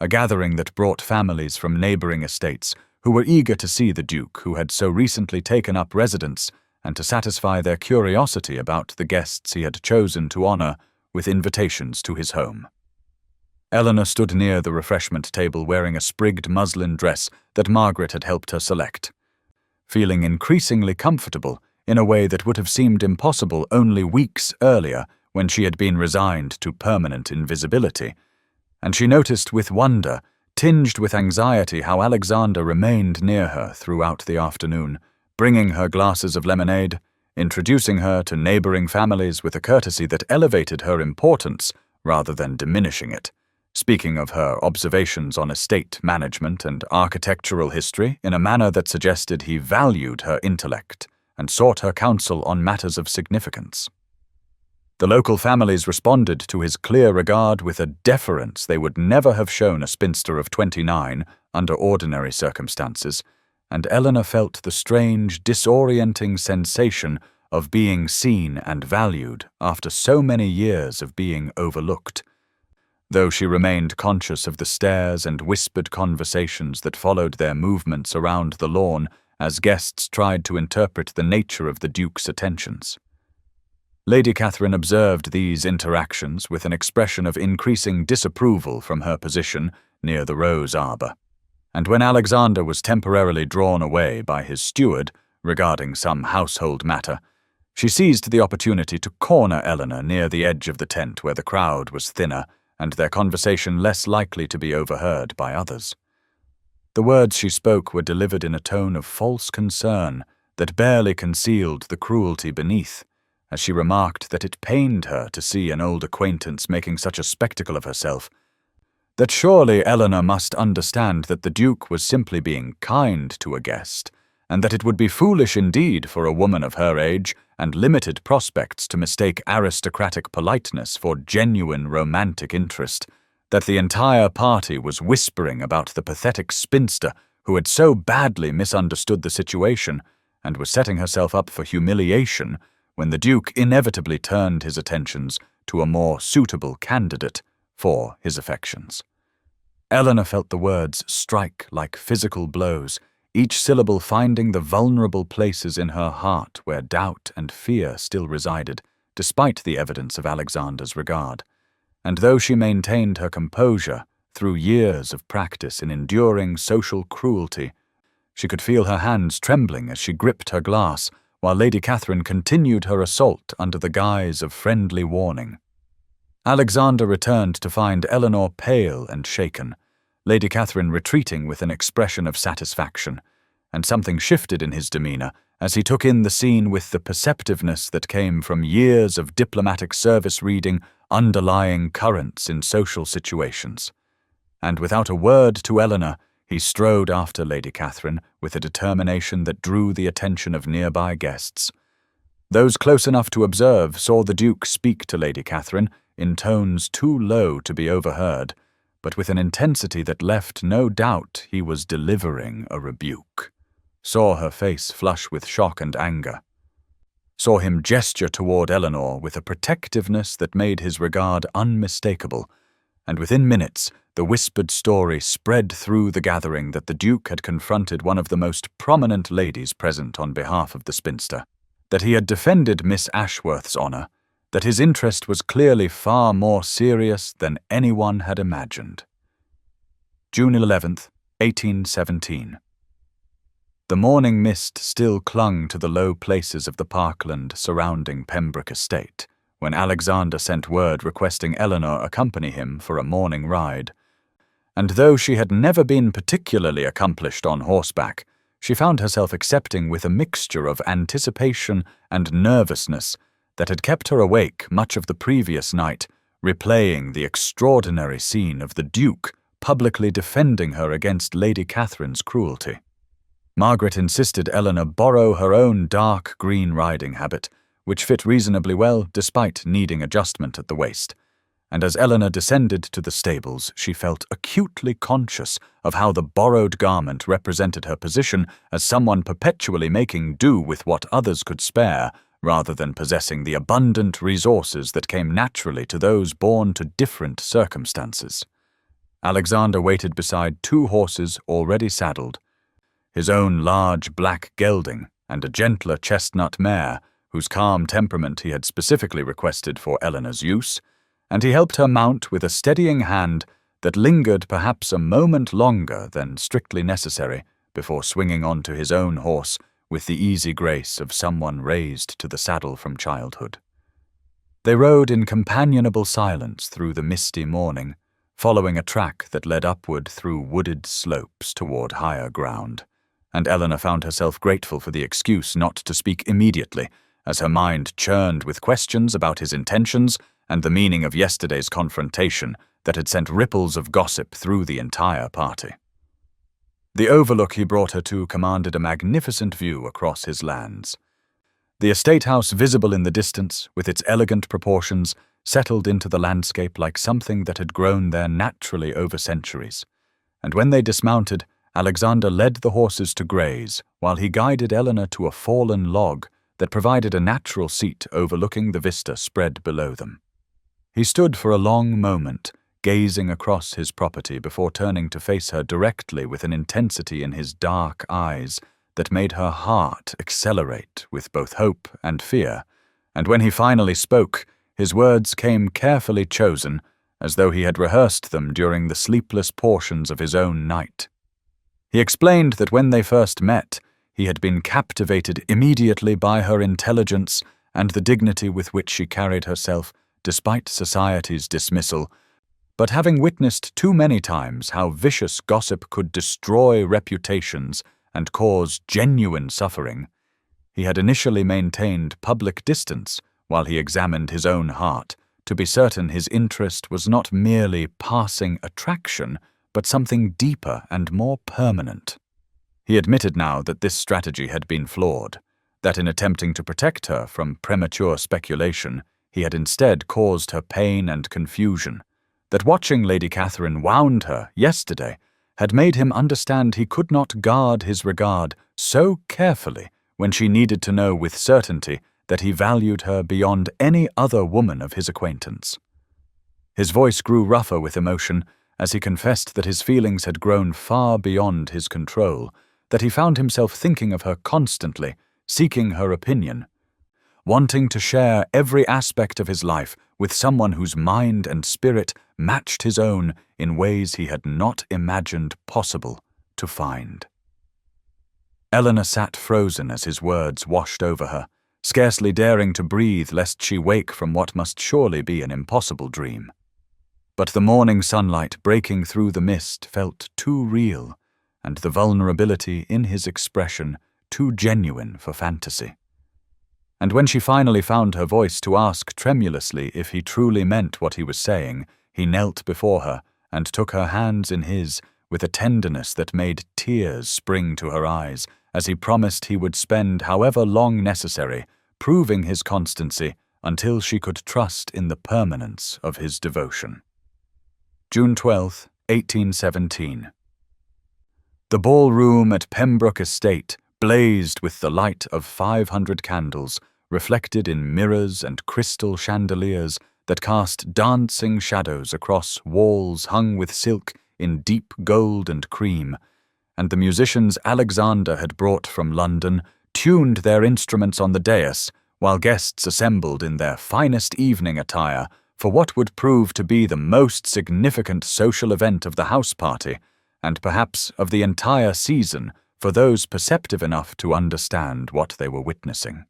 Speaker 1: a gathering that brought families from neighboring estates who were eager to see the Duke who had so recently taken up residence and to satisfy their curiosity about the guests he had chosen to honor with invitations to his home. Eleanor stood near the refreshment table wearing a sprigged muslin dress that Margaret had helped her select, feeling increasingly comfortable in a way that would have seemed impossible only weeks earlier when she had been resigned to permanent invisibility, and she noticed with wonder, tinged with anxiety, how Alexander remained near her throughout the afternoon, bringing her glasses of lemonade, introducing her to neighboring families with a courtesy that elevated her importance rather than diminishing it, speaking of her observations on estate management and architectural history in a manner that suggested he valued her intellect and sought her counsel on matters of significance. The local families responded to his clear regard with a deference they would never have shown a spinster of 29 under ordinary circumstances, and Eleanor felt the strange, disorienting sensation of being seen and valued after so many years of being overlooked, though she remained conscious of the stares and whispered conversations that followed their movements around the lawn as guests tried to interpret the nature of the Duke's attentions. Lady Catherine observed these interactions with an expression of increasing disapproval from her position near the rose arbor, and when Alexander was temporarily drawn away by his steward regarding some household matter, she seized the opportunity to corner Eleanor near the edge of the tent where the crowd was thinner and their conversation less likely to be overheard by others. The words she spoke were delivered in a tone of false concern that barely concealed the cruelty beneath, as she remarked that it pained her to see an old acquaintance making such a spectacle of herself, that surely Eleanor must understand that the Duke was simply being kind to a guest, and that it would be foolish indeed for a woman of her age and limited prospects to mistake aristocratic politeness for genuine romantic interest, that the entire party was whispering about the pathetic spinster who had so badly misunderstood the situation and was setting herself up for humiliation when the Duke inevitably turned his attentions to a more suitable candidate for his affections. Eleanor felt the words strike like physical blows, each syllable finding the vulnerable places in her heart where doubt and fear still resided, despite the evidence of Alexander's regard. And though she maintained her composure through years of practice in enduring social cruelty, she could feel her hands trembling as she gripped her glass, while Lady Catherine continued her assault under the guise of friendly warning. Alexander returned to find Eleanor pale and shaken, Lady Catherine retreating with an expression of satisfaction, and something shifted in his demeanour as he took in the scene with the perceptiveness that came from years of diplomatic service reading underlying currents in social situations. And without a word to Eleanor, he strode after Lady Catherine with a determination that drew the attention of nearby guests. Those close enough to observe saw the Duke speak to Lady Catherine in tones too low to be overheard, but with an intensity that left no doubt he was delivering a rebuke. Saw her face flush with shock and anger. Saw him gesture toward Eleanor with a protectiveness that made his regard unmistakable, and within minutes the whispered story spread through the gathering that the Duke had confronted one of the most prominent ladies present on behalf of the Spinster, that he had defended Miss Ashworth's honour, that his interest was clearly far more serious than anyone had imagined. June 11th, 1817. The morning mist still clung to the low places of the parkland surrounding Pembroke Estate, when Alexander sent word requesting Eleanor accompany him for a morning ride. And though she had never been particularly accomplished on horseback, she found herself accepting with a mixture of anticipation and nervousness that had kept her awake much of the previous night, replaying the extraordinary scene of the Duke publicly defending her against Lady Catherine's cruelty. Margaret insisted Eleanor borrow her own dark green riding habit, which fit reasonably well despite needing adjustment at the waist, and as Eleanor descended to the stables she felt acutely conscious of how the borrowed garment represented her position as someone perpetually making do with what others could spare, rather than possessing the abundant resources that came naturally to those born to different circumstances. Alexander waited beside 2 horses already saddled, his own large black gelding and a gentler chestnut mare, whose calm temperament he had specifically requested for Eleanor's use, and he helped her mount with a steadying hand that lingered perhaps a moment longer than strictly necessary before swinging on to his own horse with the easy grace of someone raised to the saddle from childhood. They rode in companionable silence through the misty morning, following a track that led upward through wooded slopes toward higher ground, and Eleanor found herself grateful for the excuse not to speak immediately, as her mind churned with questions about his intentions and the meaning of yesterday's confrontation that had sent ripples of gossip through the entire party. The overlook he brought her to commanded a magnificent view across his lands. The estate house visible in the distance, with its elegant proportions, settled into the landscape like something that had grown there naturally over centuries, and when they dismounted, Alexander led the horses to graze, while he guided Eleanor to a fallen log that provided a natural seat overlooking the vista spread below them. He stood for a long moment, gazing across his property before turning to face her directly with an intensity in his dark eyes that made her heart accelerate with both hope and fear, and when he finally spoke, his words came carefully chosen, as though he had rehearsed them during the sleepless portions of his own night. He explained that when they first met, he had been captivated immediately by her intelligence and the dignity with which she carried herself, despite society's dismissal, but having witnessed too many times how vicious gossip could destroy reputations and cause genuine suffering, he had initially maintained public distance while he examined his own heart, to be certain his interest was not merely passing attraction, but something deeper and more permanent. He admitted now that this strategy had been flawed, that in attempting to protect her from premature speculation, he had instead caused her pain and confusion, that watching Lady Catherine wound her yesterday had made him understand he could not guard his regard so carefully when she needed to know with certainty that he valued her beyond any other woman of his acquaintance. His voice grew rougher with emotion as he confessed that his feelings had grown far beyond his control, that he found himself thinking of her constantly, seeking her opinion, wanting to share every aspect of his life with someone whose mind and spirit matched his own in ways he had not imagined possible to find. Eleanor sat frozen as his words washed over her, scarcely daring to breathe lest she wake from what must surely be an impossible dream. But the morning sunlight breaking through the mist felt too real, and the vulnerability in his expression too genuine for fantasy. And when she finally found her voice to ask tremulously if he truly meant what he was saying, he knelt before her and took her hands in his with a tenderness that made tears spring to her eyes as he promised he would spend however long necessary proving his constancy until she could trust in the permanence of his devotion. June 12, 1817. The ballroom at Pembroke Estate blazed with the light of 500 candles, reflected in mirrors and crystal chandeliers that cast dancing shadows across walls hung with silk in deep gold and cream, and the musicians Alexander had brought from London tuned their instruments on the dais, while guests assembled in their finest evening attire for what would prove to be the most significant social event of the house party, and perhaps of the entire season for those perceptive enough to understand what they were witnessing.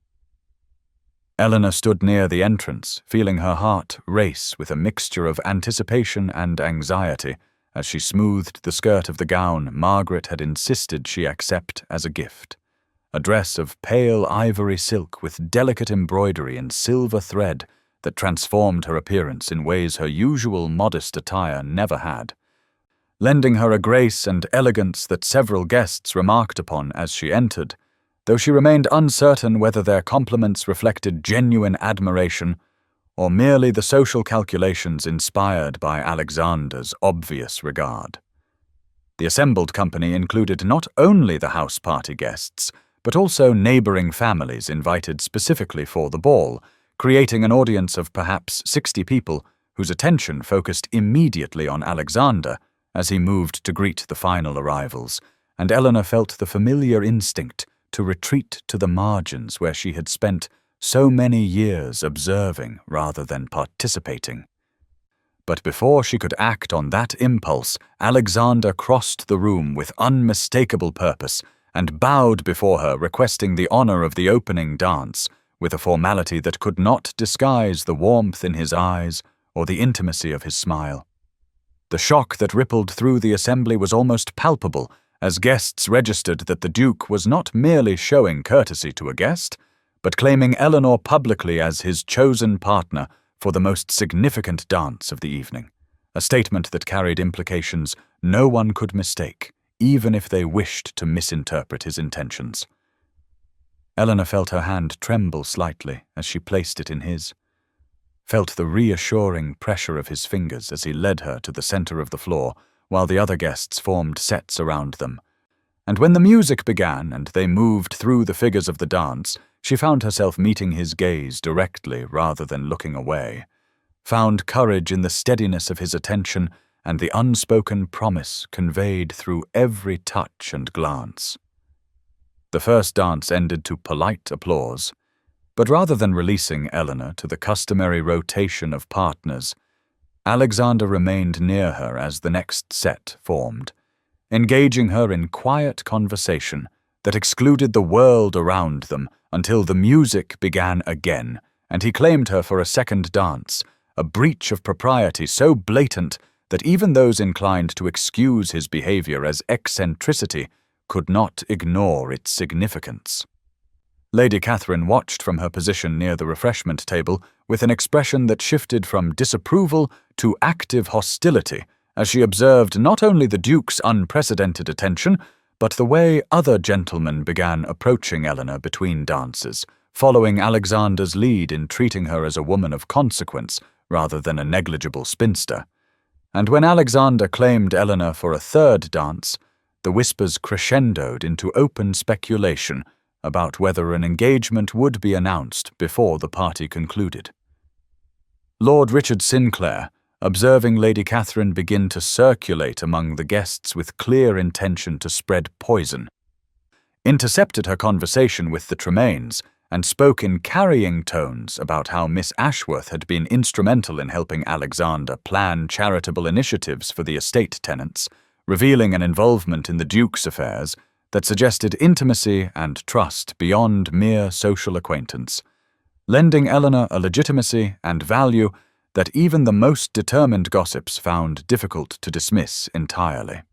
Speaker 1: Eleanor stood near the entrance, feeling her heart race with a mixture of anticipation and anxiety as she smoothed the skirt of the gown Margaret had insisted she accept as a gift, a dress of pale ivory silk with delicate embroidery and silver thread that transformed her appearance in ways her usual modest attire never had, lending her a grace and elegance that several guests remarked upon as she entered, though she remained uncertain whether their compliments reflected genuine admiration or merely the social calculations inspired by Alexander's obvious regard. The assembled company included not only the house party guests, but also neighboring families invited specifically for the ball, creating an audience of perhaps 60 people whose attention focused immediately on Alexander as he moved to greet the final arrivals, and Eleanor felt the familiar instinct to retreat to the margins where she had spent so many years observing rather than participating. But before she could act on that impulse, Alexander crossed the room with unmistakable purpose and bowed before her, requesting the honor of the opening dance, with a formality that could not disguise the warmth in his eyes or the intimacy of his smile. The shock that rippled through the assembly was almost palpable as guests registered that the Duke was not merely showing courtesy to a guest, but claiming Eleanor publicly as his chosen partner for the most significant dance of the evening, a statement that carried implications no one could mistake, even if they wished to misinterpret his intentions. Eleanor felt her hand tremble slightly as she placed it in his, felt the reassuring pressure of his fingers as he led her to the center of the floor while the other guests formed sets around them. And when the music began and they moved through the figures of the dance, she found herself meeting his gaze directly rather than looking away, found courage in the steadiness of his attention and the unspoken promise conveyed through every touch and glance. The first dance ended to polite applause, but rather than releasing Eleanor to the customary rotation of partners, Alexander remained near her as the next set formed, engaging her in quiet conversation that excluded the world around them until the music began again, and he claimed her for a second dance, a breach of propriety so blatant that even those inclined to excuse his behavior as eccentricity could not ignore its significance. Lady Catherine watched from her position near the refreshment table with an expression that shifted from disapproval to active hostility as she observed not only the Duke's unprecedented attention, but the way other gentlemen began approaching Eleanor between dances, following Alexander's lead in treating her as a woman of consequence rather than a negligible spinster. And when Alexander claimed Eleanor for a third dance, the whispers crescendoed into open speculation about whether an engagement would be announced before the party concluded. Lord Richard Sinclair, observing Lady Catherine begin to circulate among the guests with clear intention to spread poison, intercepted her conversation with the Tremaines and spoke in carrying tones about how Miss Ashworth had been instrumental in helping Alexander plan charitable initiatives for the estate tenants, revealing an involvement in the Duke's affairs that suggested intimacy and trust beyond mere social acquaintance, lending Eleanor a legitimacy and value that even the most determined gossips found difficult to dismiss entirely.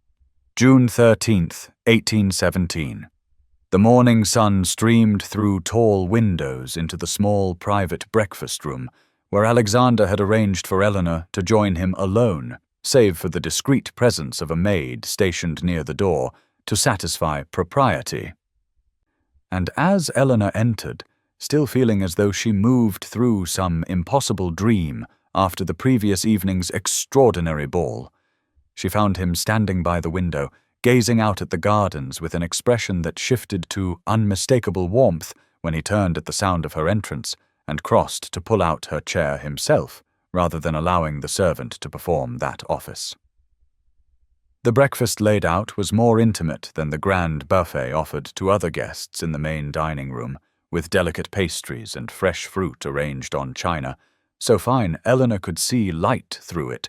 Speaker 1: June 13th, 1817. The morning sun streamed through tall windows into the small private breakfast room, where Alexander had arranged for Eleanor to join him alone, save for the discreet presence of a maid stationed near the door to satisfy propriety. And as Eleanor entered, still feeling as though she moved through some impossible dream after the previous evening's extraordinary ball, she found him standing by the window, gazing out at the gardens with an expression that shifted to unmistakable warmth when he turned at the sound of her entrance and crossed to pull out her chair himself, rather than allowing the servant to perform that office. The breakfast laid out was more intimate than the grand buffet offered to other guests in the main dining room, with delicate pastries and fresh fruit arranged on china, so fine Eleanor could see light through it,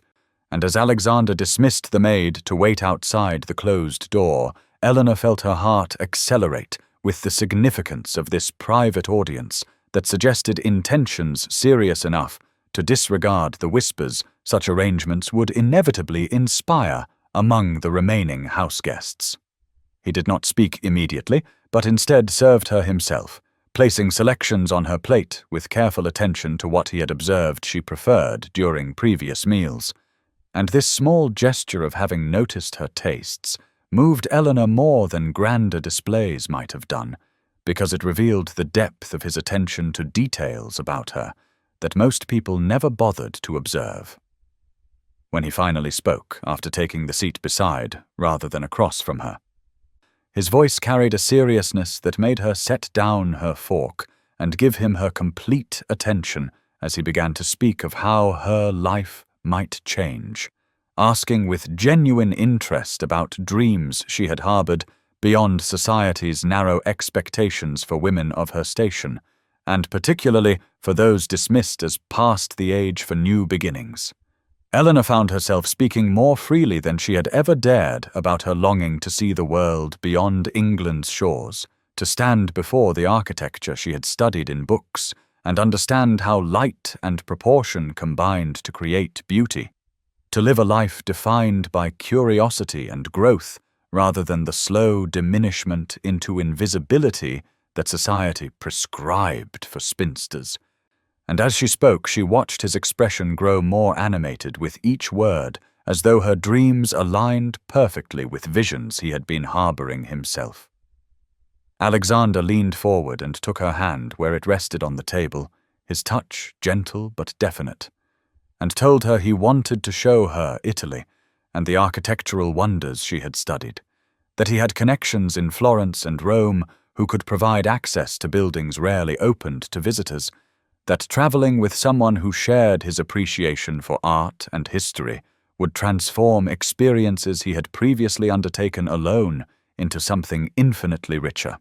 Speaker 1: and as Alexander dismissed the maid to wait outside the closed door, Eleanor felt her heart accelerate with the significance of this private audience that suggested intentions serious enough to disregard the whispers such arrangements would inevitably inspire among the remaining house guests. He did not speak immediately, but instead served her himself, placing selections on her plate with careful attention to what he had observed she preferred during previous meals. And this small gesture of having noticed her tastes moved Eleanor more than grander displays might have done, because it revealed the depth of his attention to details about her that most people never bothered to observe. When he finally spoke, after taking the seat beside rather than across from her, his voice carried a seriousness that made her set down her fork and give him her complete attention as he began to speak of how her life might change, asking with genuine interest about dreams she had harbored beyond society's narrow expectations for women of her station, and particularly for those dismissed as past the age for new beginnings. Eleanor found herself speaking more freely than she had ever dared about her longing to see the world beyond England's shores, to stand before the architecture she had studied in books, and understand how light and proportion combined to create beauty, to live a life defined by curiosity and growth rather than the slow diminishment into invisibility that society prescribed for spinsters. And as she spoke, she watched his expression grow more animated with each word, as though her dreams aligned perfectly with visions he had been harboring himself. Alexander leaned forward and took her hand where it rested on the table, his touch gentle but definite, and told her he wanted to show her Italy and the architectural wonders she had studied, that he had connections in Florence and Rome who could provide access to buildings rarely opened to visitors, that traveling with someone who shared his appreciation for art and history would transform experiences he had previously undertaken alone into something infinitely richer.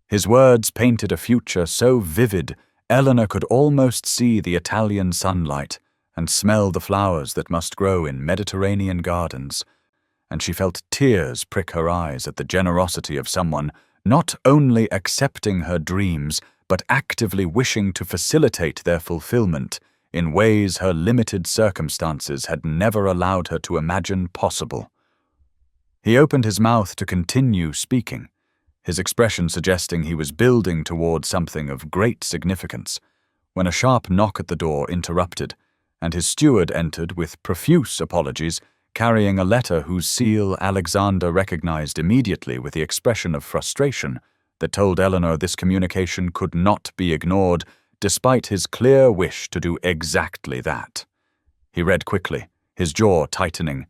Speaker 1: His words painted a future so vivid Eleanor could almost see the Italian sunlight and smell the flowers that must grow in Mediterranean gardens, and she felt tears prick her eyes at the generosity of someone not only accepting her dreams but actively wishing to facilitate their fulfillment in ways her limited circumstances had never allowed her to imagine possible. He opened his mouth to continue speaking, his expression suggesting he was building toward something of great significance, when a sharp knock at the door interrupted, and his steward entered with profuse apologies, carrying a letter whose seal Alexander recognized immediately with the expression of frustration that told Eleanor this communication could not be ignored, despite his clear wish to do exactly that. He read quickly, his jaw tightening,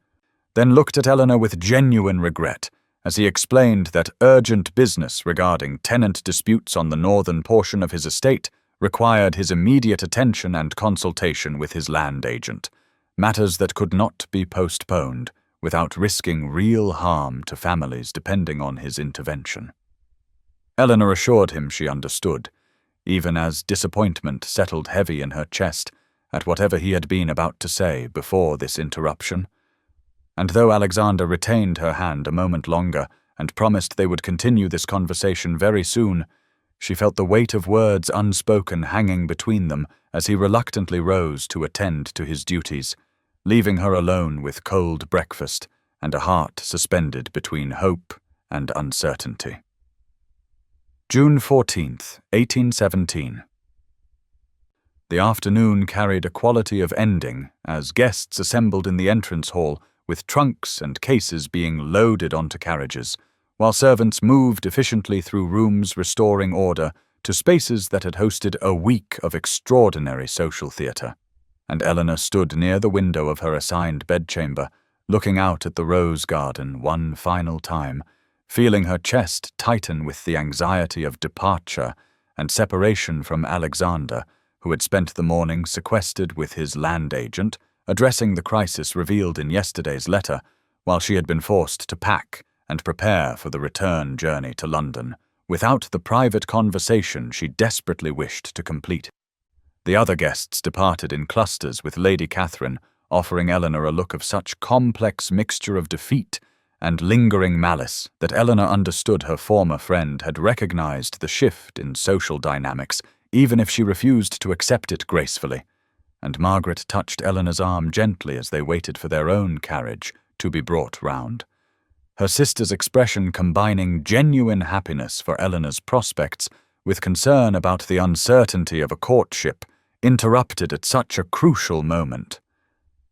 Speaker 1: then looked at Eleanor with genuine regret, as he explained that urgent business regarding tenant disputes on the northern portion of his estate required his immediate attention and consultation with his land agent, matters that could not be postponed without risking real harm to families depending on his intervention. Eleanor assured him she understood, even as disappointment settled heavy in her chest at whatever he had been about to say before this interruption. And though Alexander retained her hand a moment longer and promised they would continue this conversation very soon, she felt the weight of words unspoken hanging between them as he reluctantly rose to attend to his duties, leaving her alone with cold breakfast and a heart suspended between hope and uncertainty. June 14th, 1817. The afternoon carried a quality of ending as guests assembled in the entrance hall with trunks and cases being loaded onto carriages, while servants moved efficiently through rooms restoring order to spaces that had hosted a week of extraordinary social theatre. And Eleanor stood near the window of her assigned bedchamber, looking out at the rose garden one final time, feeling her chest tighten with the anxiety of departure and separation from Alexander, who had spent the morning sequestered with his land agent, addressing the crisis revealed in yesterday's letter, while she had been forced to pack and prepare for the return journey to London, without the private conversation she desperately wished to complete. The other guests departed in clusters, with Lady Catherine offering Eleanor a look of such complex mixture of defeat and lingering malice that Eleanor understood her former friend had recognized the shift in social dynamics, even if she refused to accept it gracefully. And Margaret touched Eleanor's arm gently as they waited for their own carriage to be brought round, her sister's expression combining genuine happiness for Eleanor's prospects with concern about the uncertainty of a courtship interrupted at such a crucial moment.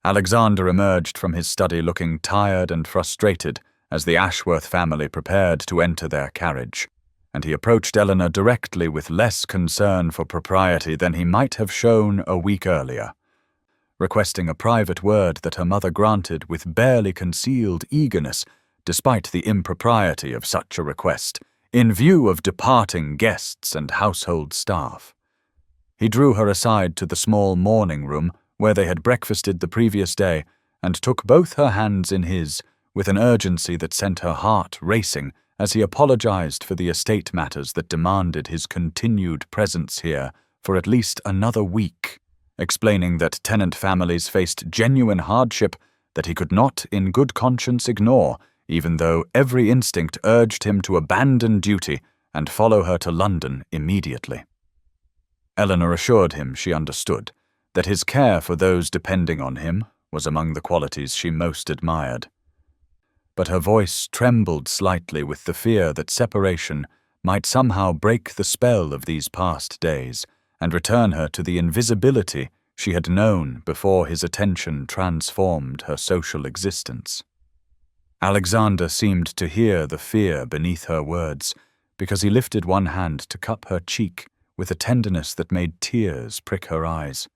Speaker 1: Alexander emerged from his study looking tired and frustrated as the Ashworth family prepared to enter their carriage, and he approached Eleanor directly with less concern for propriety than he might have shown a week earlier, requesting a private word that her mother granted with barely concealed eagerness, despite the impropriety of such a request, in view of departing guests and household staff. He drew her aside to the small morning room where they had breakfasted the previous day and took both her hands in his with an urgency that sent her heart racing as he apologized for the estate matters that demanded his continued presence here for at least another week, explaining that tenant families faced genuine hardship that he could not in good conscience ignore, even though every instinct urged him to abandon duty and follow her to London immediately. Eleanor assured him she understood, that his care for those depending on him was among the qualities she most admired. But her voice trembled slightly with the fear that separation might somehow break the spell of these past days and return her to the invisibility she had known before his attention transformed her social existence. Alexander seemed to hear the fear beneath her words, because he lifted one hand to cup her cheek with a tenderness that made tears prick her eyes,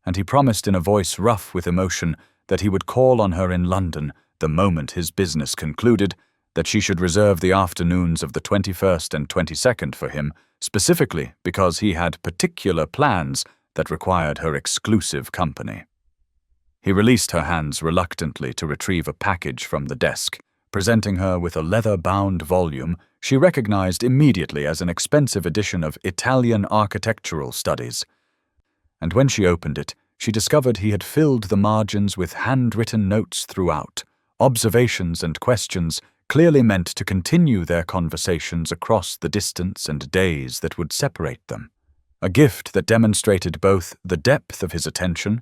Speaker 1: and he promised in a voice rough with emotion that he would call on her in London the moment his business concluded, that she should reserve the afternoons of the 21st and 22nd for him, specifically because he had particular plans that required her exclusive company. He released her hands reluctantly to retrieve a package from the desk, presenting her with a leather-bound volume she recognized immediately as an expensive edition of Italian architectural studies. And when she opened it, she discovered he had filled the margins with handwritten notes throughout, observations and questions clearly meant to continue their conversations across the distance and days that would separate them, a gift that demonstrated both the depth of his attention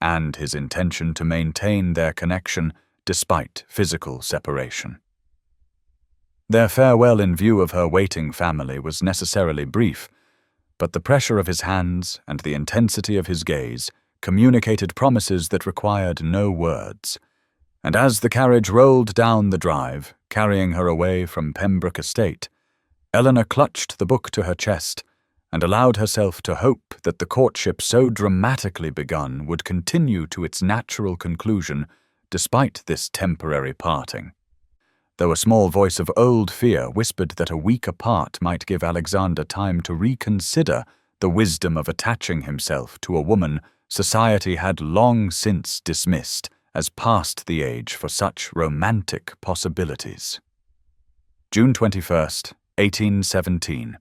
Speaker 1: and his intention to maintain their connection despite physical separation. Their farewell in view of her waiting family was necessarily brief, but the pressure of his hands and the intensity of his gaze communicated promises that required no words, and as the carriage rolled down the drive, carrying her away from Pembroke Estate, Eleanor clutched the book to her chest and allowed herself to hope that the courtship so dramatically begun would continue to its natural conclusion despite this temporary parting. though a small voice of old fear whispered that a week apart might give Alexander time to reconsider the wisdom of attaching himself to a woman society had long since dismissed as past the age for such romantic possibilities. June 21st, 1817.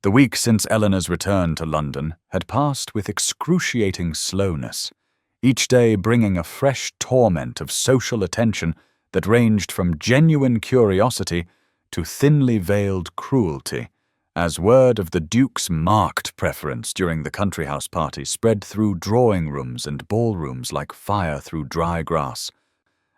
Speaker 1: The week since Eleanor's return to London had passed with excruciating slowness, each day bringing a fresh torment of social attention that ranged from genuine curiosity to thinly veiled cruelty, as word of the Duke's marked preference during the country house party spread through drawing rooms and ballrooms like fire through dry grass,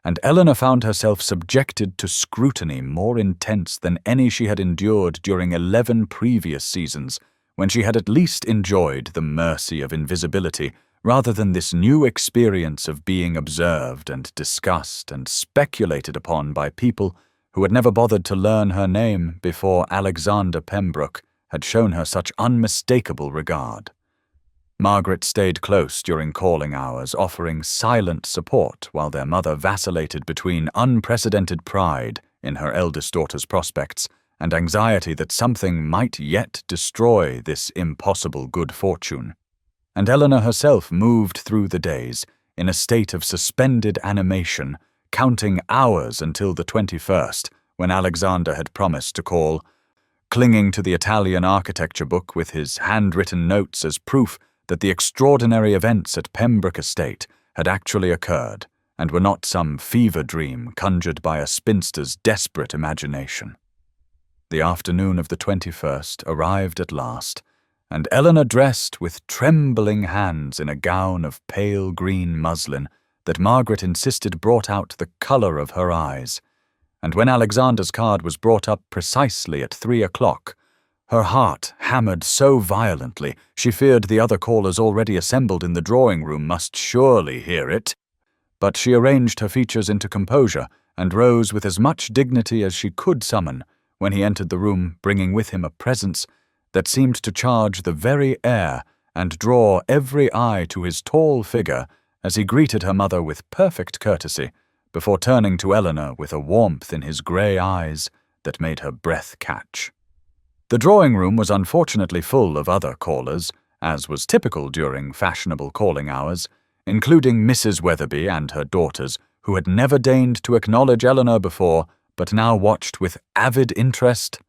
Speaker 1: and Eleanor found herself subjected to scrutiny more intense than any she had endured during 11 previous seasons, when she had at least enjoyed the mercy of invisibility rather than this new experience of being observed and discussed and speculated upon by people who had never bothered to learn her name before Alexander Pembroke had shown her such unmistakable regard. Margaret stayed close during calling hours, offering silent support while their mother vacillated between unprecedented pride in her eldest daughter's prospects and anxiety that something might yet destroy this impossible good fortune. And Eleanor herself moved through the days in a state of suspended animation, counting hours until the 21st, when Alexander had promised to call, clinging to the Italian architecture book with his handwritten notes as proof that the extraordinary events at Pembroke Estate had actually occurred and were not some fever dream conjured by a spinster's desperate imagination. The afternoon of the 21st arrived at last, and Eleanor, dressed with trembling hands in a gown of pale green muslin that Margaret insisted brought out the colour of her eyes, and when Alexander's card was brought up precisely at 3 o'clock, her heart hammered so violently she feared the other callers already assembled in the drawing-room must surely hear it. But she arranged her features into composure and rose with as much dignity as she could summon when he entered the room, bringing with him a presence that seemed to charge the very air and draw every eye to his tall figure as he greeted her mother with perfect courtesy, before turning to Eleanor with a warmth in his grey eyes that made her breath catch. The drawing-room was unfortunately full of other callers, as was typical during fashionable calling hours, including Mrs. Weatherby and her daughters, who had never deigned to acknowledge Eleanor before, but now watched with avid interest,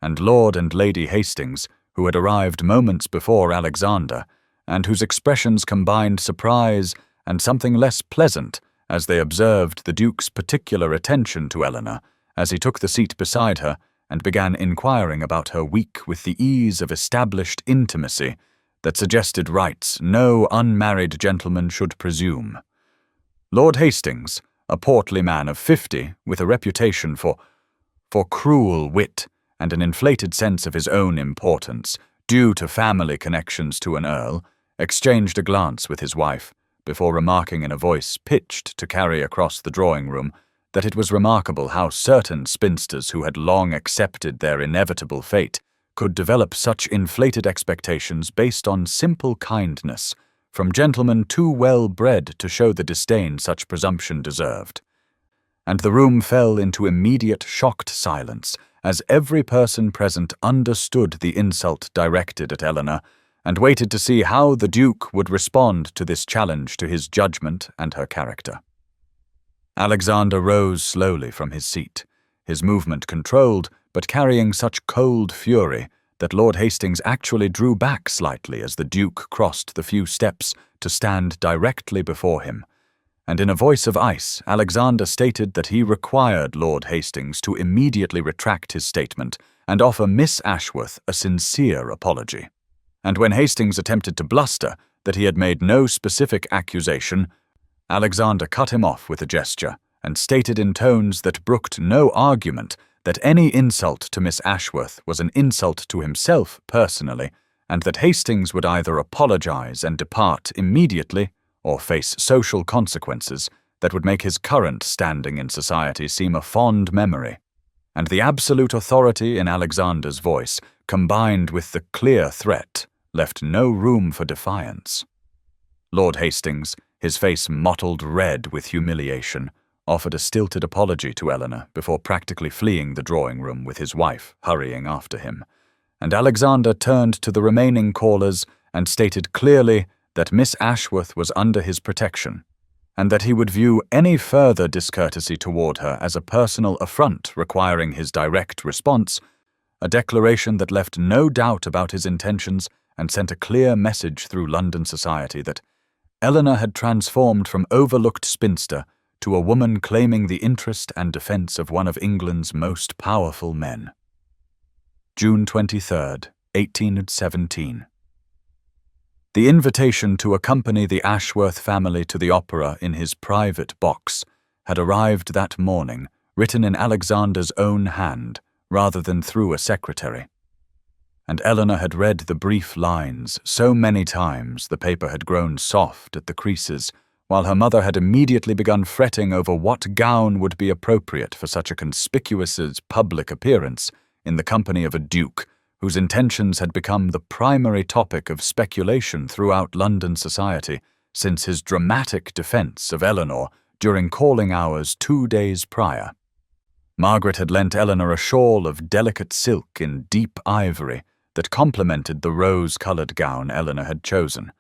Speaker 1: and Lord and Lady Hastings, who had arrived moments before Alexander, and whose expressions combined surprise and something less pleasant as they observed the Duke's particular attention to Eleanor as he took the seat beside her and began inquiring about her week with the ease of established intimacy that suggested rights no unmarried gentleman should presume. Lord Hastings, a portly man of 50 with a reputation for cruel wit and an inflated sense of his own importance, due to family connections to an earl, exchanged a glance with his wife before remarking in a voice pitched to carry across the drawing-room that it was remarkable how certain spinsters who had long accepted their inevitable fate could develop such inflated expectations based on simple kindness from gentlemen too well bred to show the disdain such presumption deserved. And the room fell into immediate shocked silence as every person present understood the insult directed at Eleanor and waited to see how the Duke would respond to this challenge to his judgment and her character. Alexander rose slowly from his seat, his movement controlled but carrying such cold fury that Lord Hastings actually drew back slightly as the Duke crossed the few steps to stand directly before him, and in a voice of ice Alexander stated that he required Lord Hastings to immediately retract his statement and offer Miss Ashworth a sincere apology. And when Hastings attempted to bluster that he had made no specific accusation, Alexander cut him off with a gesture and stated in tones that brooked no argument that any insult to Miss Ashworth was an insult to himself personally, and that Hastings would either apologize and depart immediately or face social consequences that would make his current standing in society seem a fond memory. And the absolute authority in Alexander's voice, combined with the clear threat, left no room for defiance. Lord Hastings, his face mottled red with humiliation, offered a stilted apology to Eleanor before practically fleeing the drawing room with his wife hurrying after him, and Alexander turned to the remaining callers and stated clearly that Miss Ashworth was under his protection, and that he would view any further discourtesy toward her as a personal affront requiring his direct response, a declaration that left no doubt about his intentions and sent a clear message through London society that Eleanor had transformed from overlooked spinster to a woman claiming the interest and defense of one of England's most powerful men. June 23rd, 1817. The invitation to accompany the Ashworth family to the opera in his private box had arrived that morning, written in Alexander's own hand, rather than through a secretary. And Eleanor had read the brief lines so many times the paper had grown soft at the creases, while her mother had immediately begun fretting over what gown would be appropriate for such a conspicuous public appearance in the company of a duke whose intentions had become the primary topic of speculation throughout London society since his dramatic defence of Eleanor during calling hours 2 days prior. Margaret had lent Eleanor a shawl of delicate silk in deep ivory that complemented the rose-coloured gown Eleanor had chosen,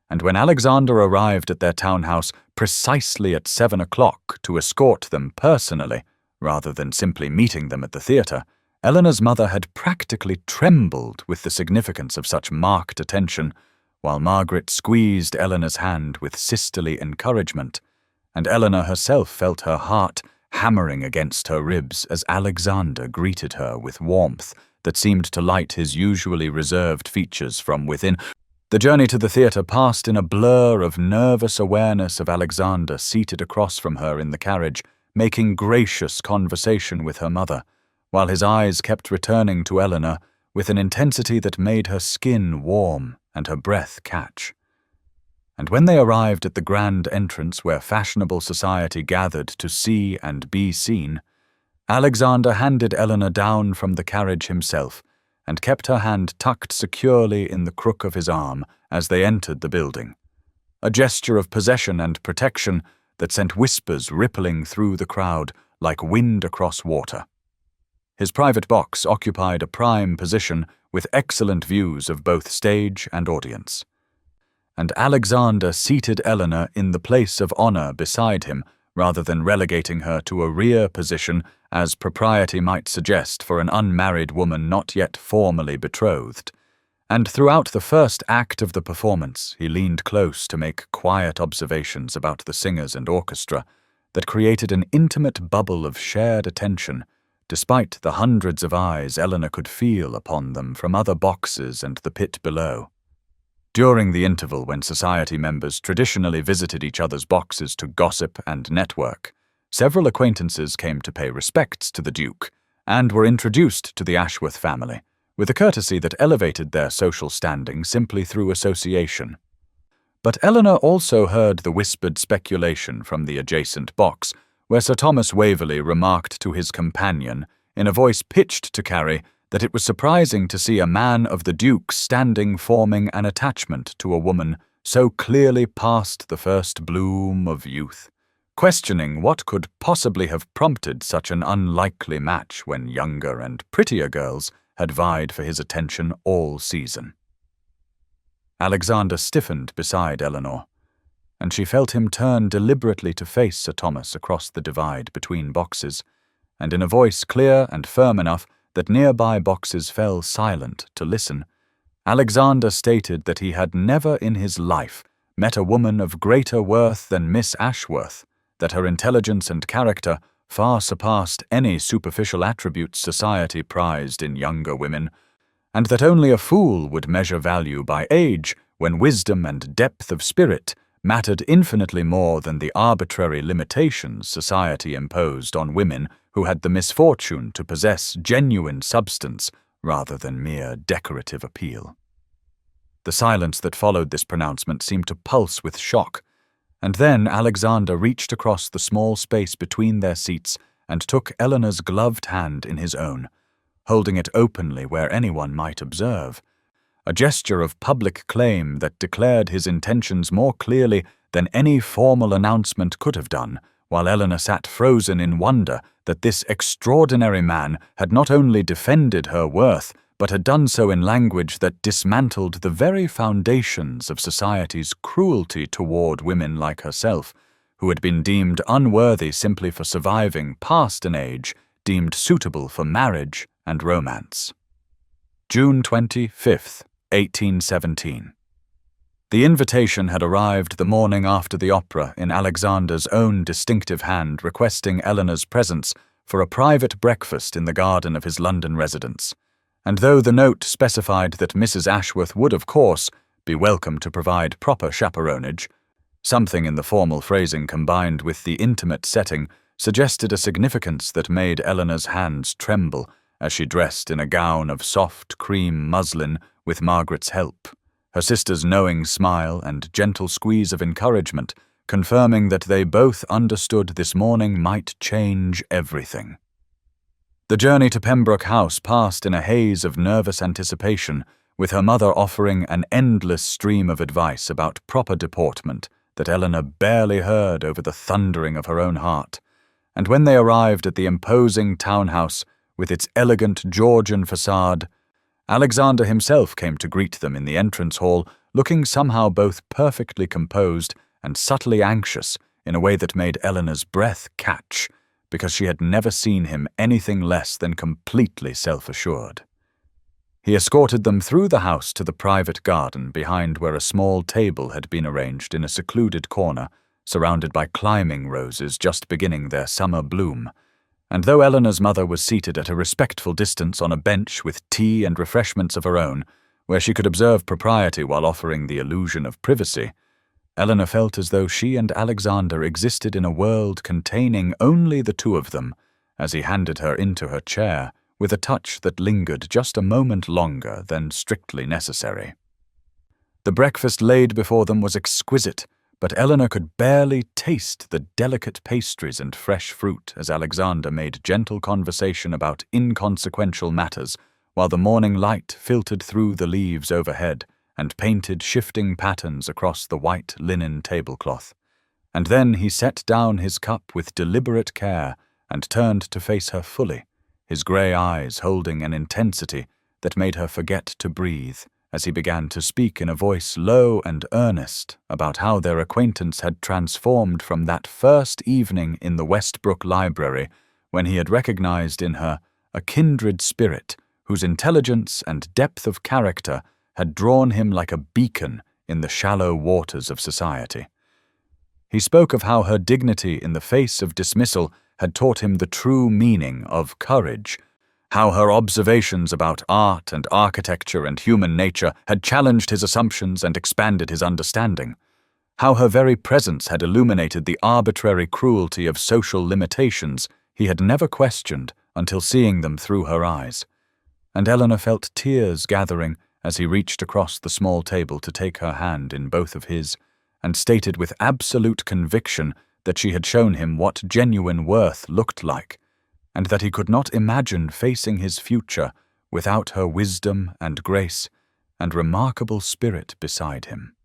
Speaker 1: and when Alexander arrived at their townhouse precisely at 7 o'clock to escort them personally, rather than simply meeting them at the theatre, Eleanor's mother had practically trembled with the significance of such marked attention, while Margaret squeezed Eleanor's hand with sisterly encouragement, and Eleanor herself felt her heart hammering against her ribs as Alexander greeted her with warmth that seemed to light his usually reserved features from within. The journey to the theatre passed in a blur of nervous awareness of Alexander seated across from her in the carriage, making gracious conversation with her mother, while his eyes kept returning to Eleanor with an intensity that made her skin warm and her breath catch. And when they arrived at the grand entrance where fashionable society gathered to see and be seen, Alexander handed Eleanor down from the carriage himself and kept her hand tucked securely in the crook of his arm as they entered the building, a gesture of possession and protection that sent whispers rippling through the crowd like wind across water. His private box occupied a prime position with excellent views of both stage and audience, and Alexander seated Eleanor in the place of honour beside him rather than relegating her to a rear position as propriety might suggest for an unmarried woman not yet formally betrothed. And throughout the first act of the performance he leaned close to make quiet observations about the singers and orchestra that created an intimate bubble of shared attention, despite the hundreds of eyes Eleanor could feel upon them from other boxes and the pit below. During the interval when society members traditionally visited each other's boxes to gossip and network, several acquaintances came to pay respects to the Duke and were introduced to the Ashworth family, with a courtesy that elevated their social standing simply through association. But Eleanor also heard the whispered speculation from the adjacent box, where Sir Thomas Waverley remarked to his companion, in a voice pitched to carry, that it was surprising to see a man of the Duke's standing forming an attachment to a woman so clearly past the first bloom of youth, questioning what could possibly have prompted such an unlikely match when younger and prettier girls had vied for his attention all season. Alexander stiffened beside Eleanor, and she felt him turn deliberately to face Sir Thomas across the divide between boxes, and in a voice clear and firm enough that nearby boxes fell silent to listen, Alexander stated that he had never in his life met a woman of greater worth than Miss Ashworth, that her intelligence and character far surpassed any superficial attributes society prized in younger women, and that only a fool would measure value by age when wisdom and depth of spirit mattered infinitely more than the arbitrary limitations society imposed on women who had the misfortune to possess genuine substance rather than mere decorative appeal. The silence that followed this pronouncement seemed to pulse with shock, and then Alexander reached across the small space between their seats and took Eleanor's gloved hand in his own, holding it openly where anyone might observe, a gesture of public claim that declared his intentions more clearly than any formal announcement could have done, while Eleanor sat frozen in wonder that this extraordinary man had not only defended her worth, but had done so in language that dismantled the very foundations of society's cruelty toward women like herself, who had been deemed unworthy simply for surviving past an age deemed suitable for marriage and romance. June 25th, 1817. The invitation had arrived the morning after the opera in Alexander's own distinctive hand, requesting Eleanor's presence for a private breakfast in the garden of his London residence. And though the note specified that Mrs. Ashworth would, of course, be welcome to provide proper chaperonage, something in the formal phrasing combined with the intimate setting suggested a significance that made Eleanor's hands tremble as she dressed in a gown of soft cream muslin with Margaret's help, her sister's knowing smile and gentle squeeze of encouragement confirming that they both understood this morning might change everything. The journey to Pembroke House passed in a haze of nervous anticipation, with her mother offering an endless stream of advice about proper deportment that Eleanor barely heard over the thundering of her own heart. And when they arrived at the imposing townhouse with its elegant Georgian facade, Alexander himself came to greet them in the entrance hall, looking somehow both perfectly composed and subtly anxious in a way that made Eleanor's breath catch, because she had never seen him anything less than completely self-assured. He escorted them through the house to the private garden behind where a small table had been arranged in a secluded corner, surrounded by climbing roses just beginning their summer bloom. And though Eleanor's mother was seated at a respectful distance on a bench with tea and refreshments of her own, where she could observe propriety while offering the illusion of privacy, Eleanor felt as though she and Alexander existed in a world containing only the two of them, as he handed her into her chair with a touch that lingered just a moment longer than strictly necessary. The breakfast laid before them was exquisite, but Eleanor could barely taste the delicate pastries and fresh fruit as Alexander made gentle conversation about inconsequential matters, while the morning light filtered through the leaves overhead and painted shifting patterns across the white linen tablecloth. And then he set down his cup with deliberate care and turned to face her fully, his grey eyes holding an intensity that made her forget to breathe, as he began to speak in a voice low and earnest about how their acquaintance had transformed from that first evening in the Westbrook Library when he had recognized in her a kindred spirit whose intelligence and depth of character had drawn him like a beacon in the shallow waters of society. He spoke of how her dignity in the face of dismissal had taught him the true meaning of courage, how her observations about art and architecture and human nature had challenged his assumptions and expanded his understanding, how her very presence had illuminated the arbitrary cruelty of social limitations he had never questioned until seeing them through her eyes. And Eleanor felt tears gathering as he reached across the small table to take her hand in both of his, and stated with absolute conviction that she had shown him what genuine worth looked like, and that he could not imagine facing his future without her wisdom and grace and remarkable spirit beside him.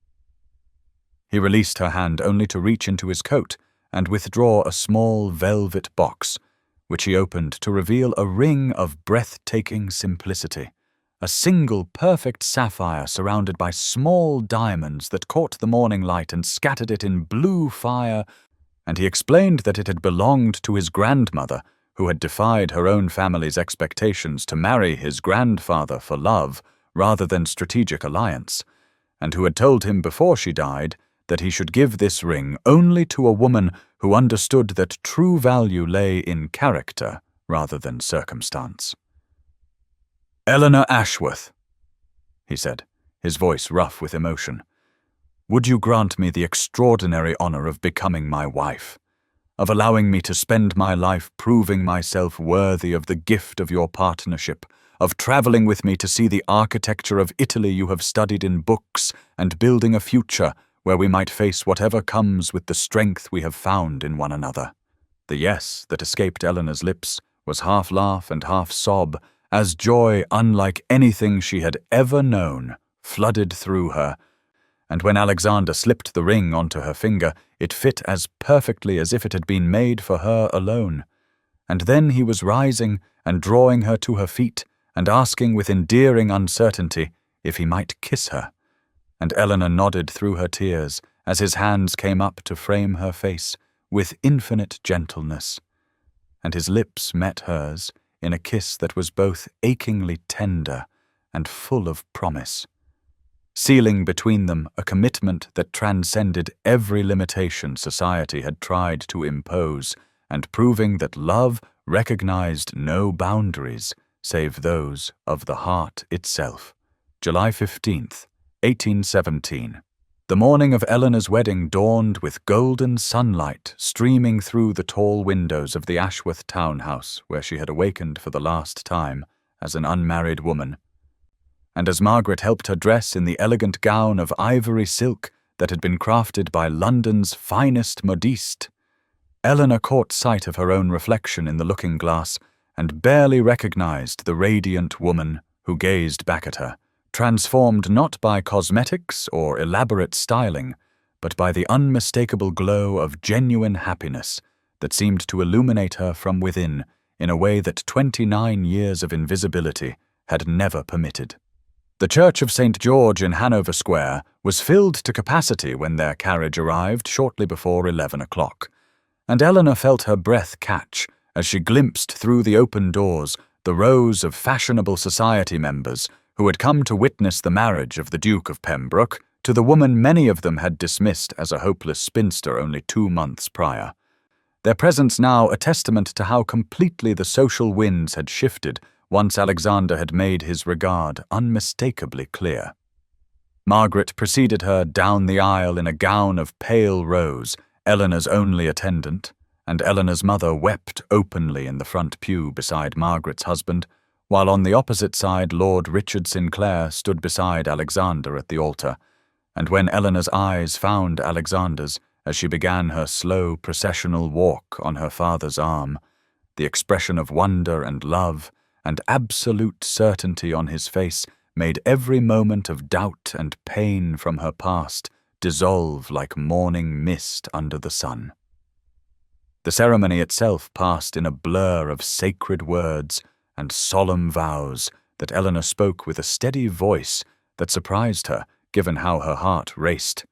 Speaker 1: He released her hand only to reach into his coat and withdraw a small velvet box, which he opened to reveal a ring of breathtaking simplicity, a single perfect sapphire surrounded by small diamonds that caught the morning light and scattered it in blue fire, and he explained that it had belonged to his grandmother, who had defied her own family's expectations to marry his grandfather for love rather than strategic alliance, and who had told him before she died that he should give this ring only to a woman who understood that true value lay in character rather than circumstance. "Eleanor Ashworth," he said, his voice rough with emotion, "would you grant me the extraordinary honor of becoming my wife, of allowing me to spend my life proving myself worthy of the gift of your partnership, of traveling with me to see the architecture of Italy you have studied in books, and building a future where we might face whatever comes with the strength we have found in one another?" The yes that escaped Eleanor's lips was half laugh and half sob, as joy unlike anything she had ever known flooded through her, and when Alexander slipped the ring onto her finger, it fit as perfectly as if it had been made for her alone. And then he was rising and drawing her to her feet and asking with endearing uncertainty if he might kiss her. And Eleanor nodded through her tears as his hands came up to frame her face with infinite gentleness. And his lips met hers in a kiss that was both achingly tender and full of promise, sealing between them a commitment that transcended every limitation society had tried to impose, and proving that love recognized no boundaries save those of the heart itself. July 15th, 1817. The morning of Eleanor's wedding dawned with golden sunlight streaming through the tall windows of the Ashworth townhouse where she had awakened for the last time as an unmarried woman. And as Margaret helped her dress in the elegant gown of ivory silk that had been crafted by London's finest modiste, Eleanor caught sight of her own reflection in the looking-glass and barely recognized the radiant woman who gazed back at her, transformed not by cosmetics or elaborate styling, but by the unmistakable glow of genuine happiness that seemed to illuminate her from within in a way that 29 years of invisibility had never permitted. The Church of St. George in Hanover Square was filled to capacity when their carriage arrived shortly before 11 o'clock, and Eleanor felt her breath catch as she glimpsed through the open doors the rows of fashionable society members who had come to witness the marriage of the Duke of Pembroke to the woman many of them had dismissed as a hopeless spinster only 2 months prior. Their presence now a testament to how completely the social winds had shifted once Alexander had made his regard unmistakably clear. Margaret preceded her down the aisle in a gown of pale rose, Eleanor's only attendant, and Eleanor's mother wept openly in the front pew beside Margaret's husband, while on the opposite side Lord Richard Sinclair stood beside Alexander at the altar, and when Eleanor's eyes found Alexander's as she began her slow processional walk on her father's arm, the expression of wonder and love and absolute certainty on his face made every moment of doubt and pain from her past dissolve like morning mist under the sun. The ceremony itself passed in a blur of sacred words and solemn vows that Eleanor spoke with a steady voice that surprised her, given how her heart raced.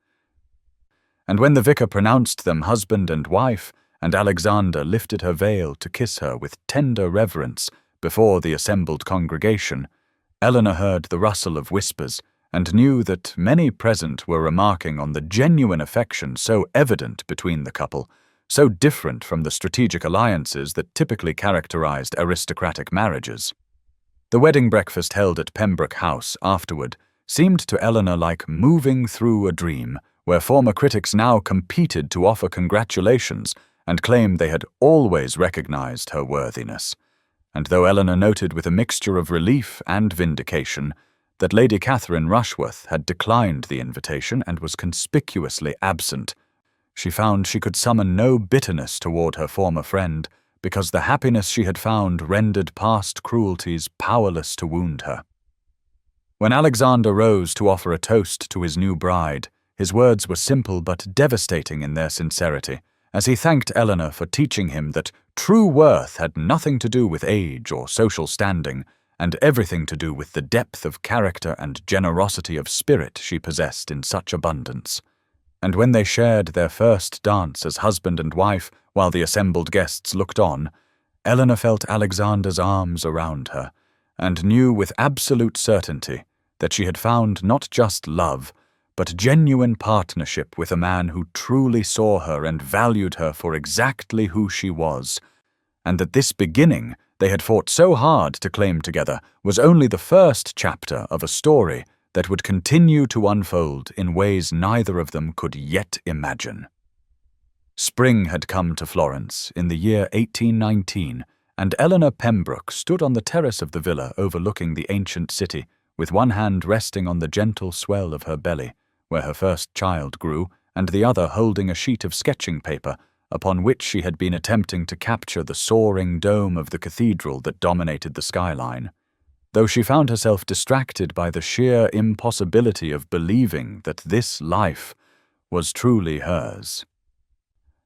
Speaker 1: And when the vicar pronounced them husband and wife, and Alexander lifted her veil to kiss her with tender reverence before the assembled congregation, Eleanor heard the rustle of whispers and knew that many present were remarking on the genuine affection so evident between the couple, so different from the strategic alliances that typically characterized aristocratic marriages. The wedding breakfast held at Pembroke House afterward seemed to Eleanor like moving through a dream, where former critics now competed to offer congratulations and claimed they had always recognized her worthiness. And though Eleanor noted with a mixture of relief and vindication that Lady Catherine Rushworth had declined the invitation and was conspicuously absent, she found she could summon no bitterness toward her former friend, because the happiness she had found rendered past cruelties powerless to wound her. When Alexander rose to offer a toast to his new bride, his words were simple but devastating in their sincerity, as he thanked Eleanor for teaching him that true worth had nothing to do with age or social standing, and everything to do with the depth of character and generosity of spirit she possessed in such abundance. And when they shared their first dance as husband and wife while the assembled guests looked on, Eleanor felt Alexander's arms around her, and knew with absolute certainty that she had found not just love, but genuine partnership with a man who truly saw her and valued her for exactly who she was, and that this beginning they had fought so hard to claim together was only the first chapter of a story that would continue to unfold in ways neither of them could yet imagine. Spring had come to Florence in the year 1819, and Eleanor Pembroke stood on the terrace of the villa overlooking the ancient city, with one hand resting on the gentle swell of her belly, where her first child grew, and the other holding a sheet of sketching paper, upon which she had been attempting to capture the soaring dome of the cathedral that dominated the skyline. though she found herself distracted by the sheer impossibility of believing that this life was truly hers.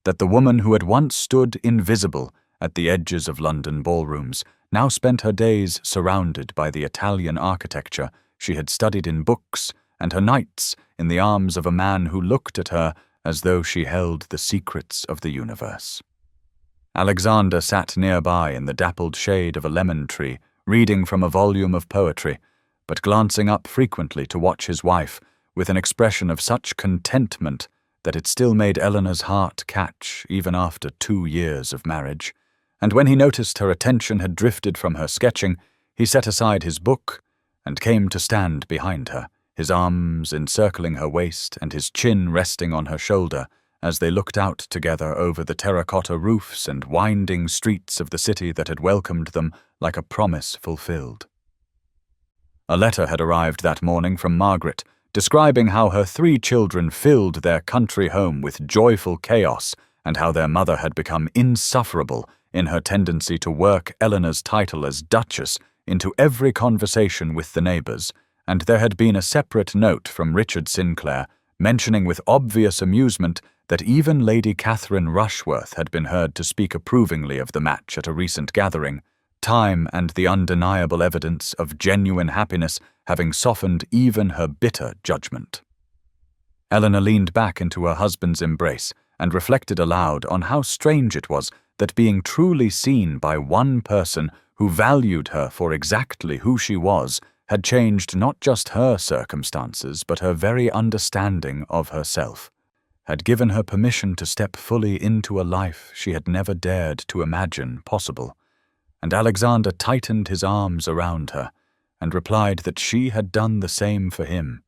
Speaker 1: That the woman who had once stood invisible at the edges of London ballrooms now spent her days surrounded by the Italian architecture she had studied in books, and her nights in the arms of a man who looked at her as though she held the secrets of the universe. Alexander sat nearby in the dappled shade of a lemon tree, reading from a volume of poetry, but glancing up frequently to watch his wife with an expression of such contentment that it still made Eleanor's heart catch even after 2 years of marriage. And when he noticed her attention had drifted from her sketching, he set aside his book and came to stand behind her, his arms encircling her waist and his chin resting on her shoulder as they looked out together over the terracotta roofs and winding streets of the city that had welcomed them like a promise fulfilled. A letter had arrived that morning from Margaret, describing how her 3 children filled their country home with joyful chaos and how their mother had become insufferable in her tendency to work Eleanor's title as Duchess into every conversation with the neighbours, and there had been a separate note from Richard Sinclair mentioning with obvious amusement that even Lady Catherine Rushworth had been heard to speak approvingly of the match at a recent gathering, time and the undeniable evidence of genuine happiness having softened even her bitter judgment. Eleanor leaned back into her husband's embrace and reflected aloud on how strange it was that being truly seen by one person who valued her for exactly who she was had changed not just her circumstances but her very understanding of herself, had given her permission to step fully into a life she had never dared to imagine possible. And Alexander tightened his arms around her and replied that she had done the same for him,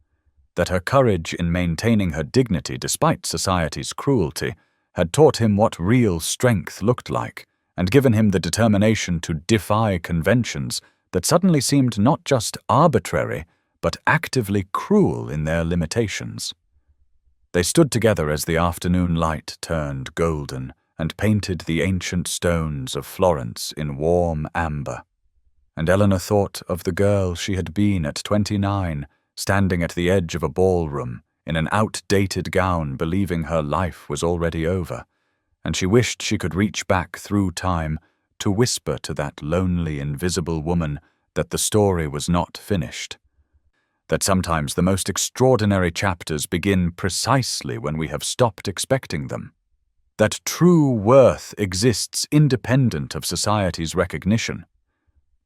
Speaker 1: that her courage in maintaining her dignity despite society's cruelty had taught him what real strength looked like and given him the determination to defy conventions that suddenly seemed not just arbitrary but actively cruel in their limitations. They stood together as the afternoon light turned golden and painted the ancient stones of Florence in warm amber. And Eleanor thought of the girl she had been at 29, standing at the edge of a ballroom in an outdated gown, believing her life was already over, and she wished she could reach back through time to whisper to that lonely, invisible woman that the story was not finished, that sometimes the most extraordinary chapters begin precisely when we have stopped expecting them, that true worth exists independent of society's recognition,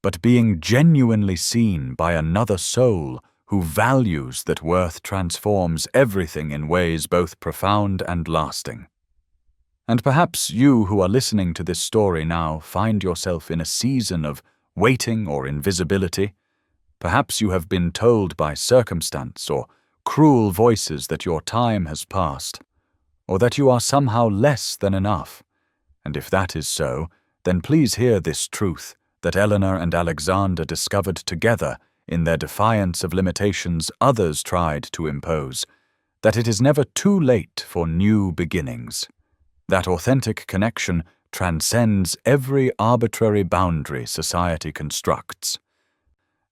Speaker 1: but being genuinely seen by another soul who values that worth transforms everything in ways both profound and lasting. And perhaps you who are listening to this story now find yourself in a season of waiting or invisibility. Perhaps you have been told by circumstance or cruel voices that your time has passed, or that you are somehow less than enough. And if that is so, then please hear this truth that Eleanor and Alexander discovered together in their defiance of limitations others tried to impose, that it is never too late for new beginnings. That authentic connection transcends every arbitrary boundary society constructs,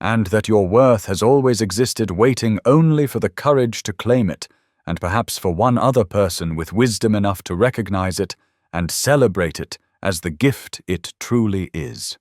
Speaker 1: and that your worth has always existed waiting only for the courage to claim it, and perhaps for one other person with wisdom enough to recognize it and celebrate it as the gift it truly is.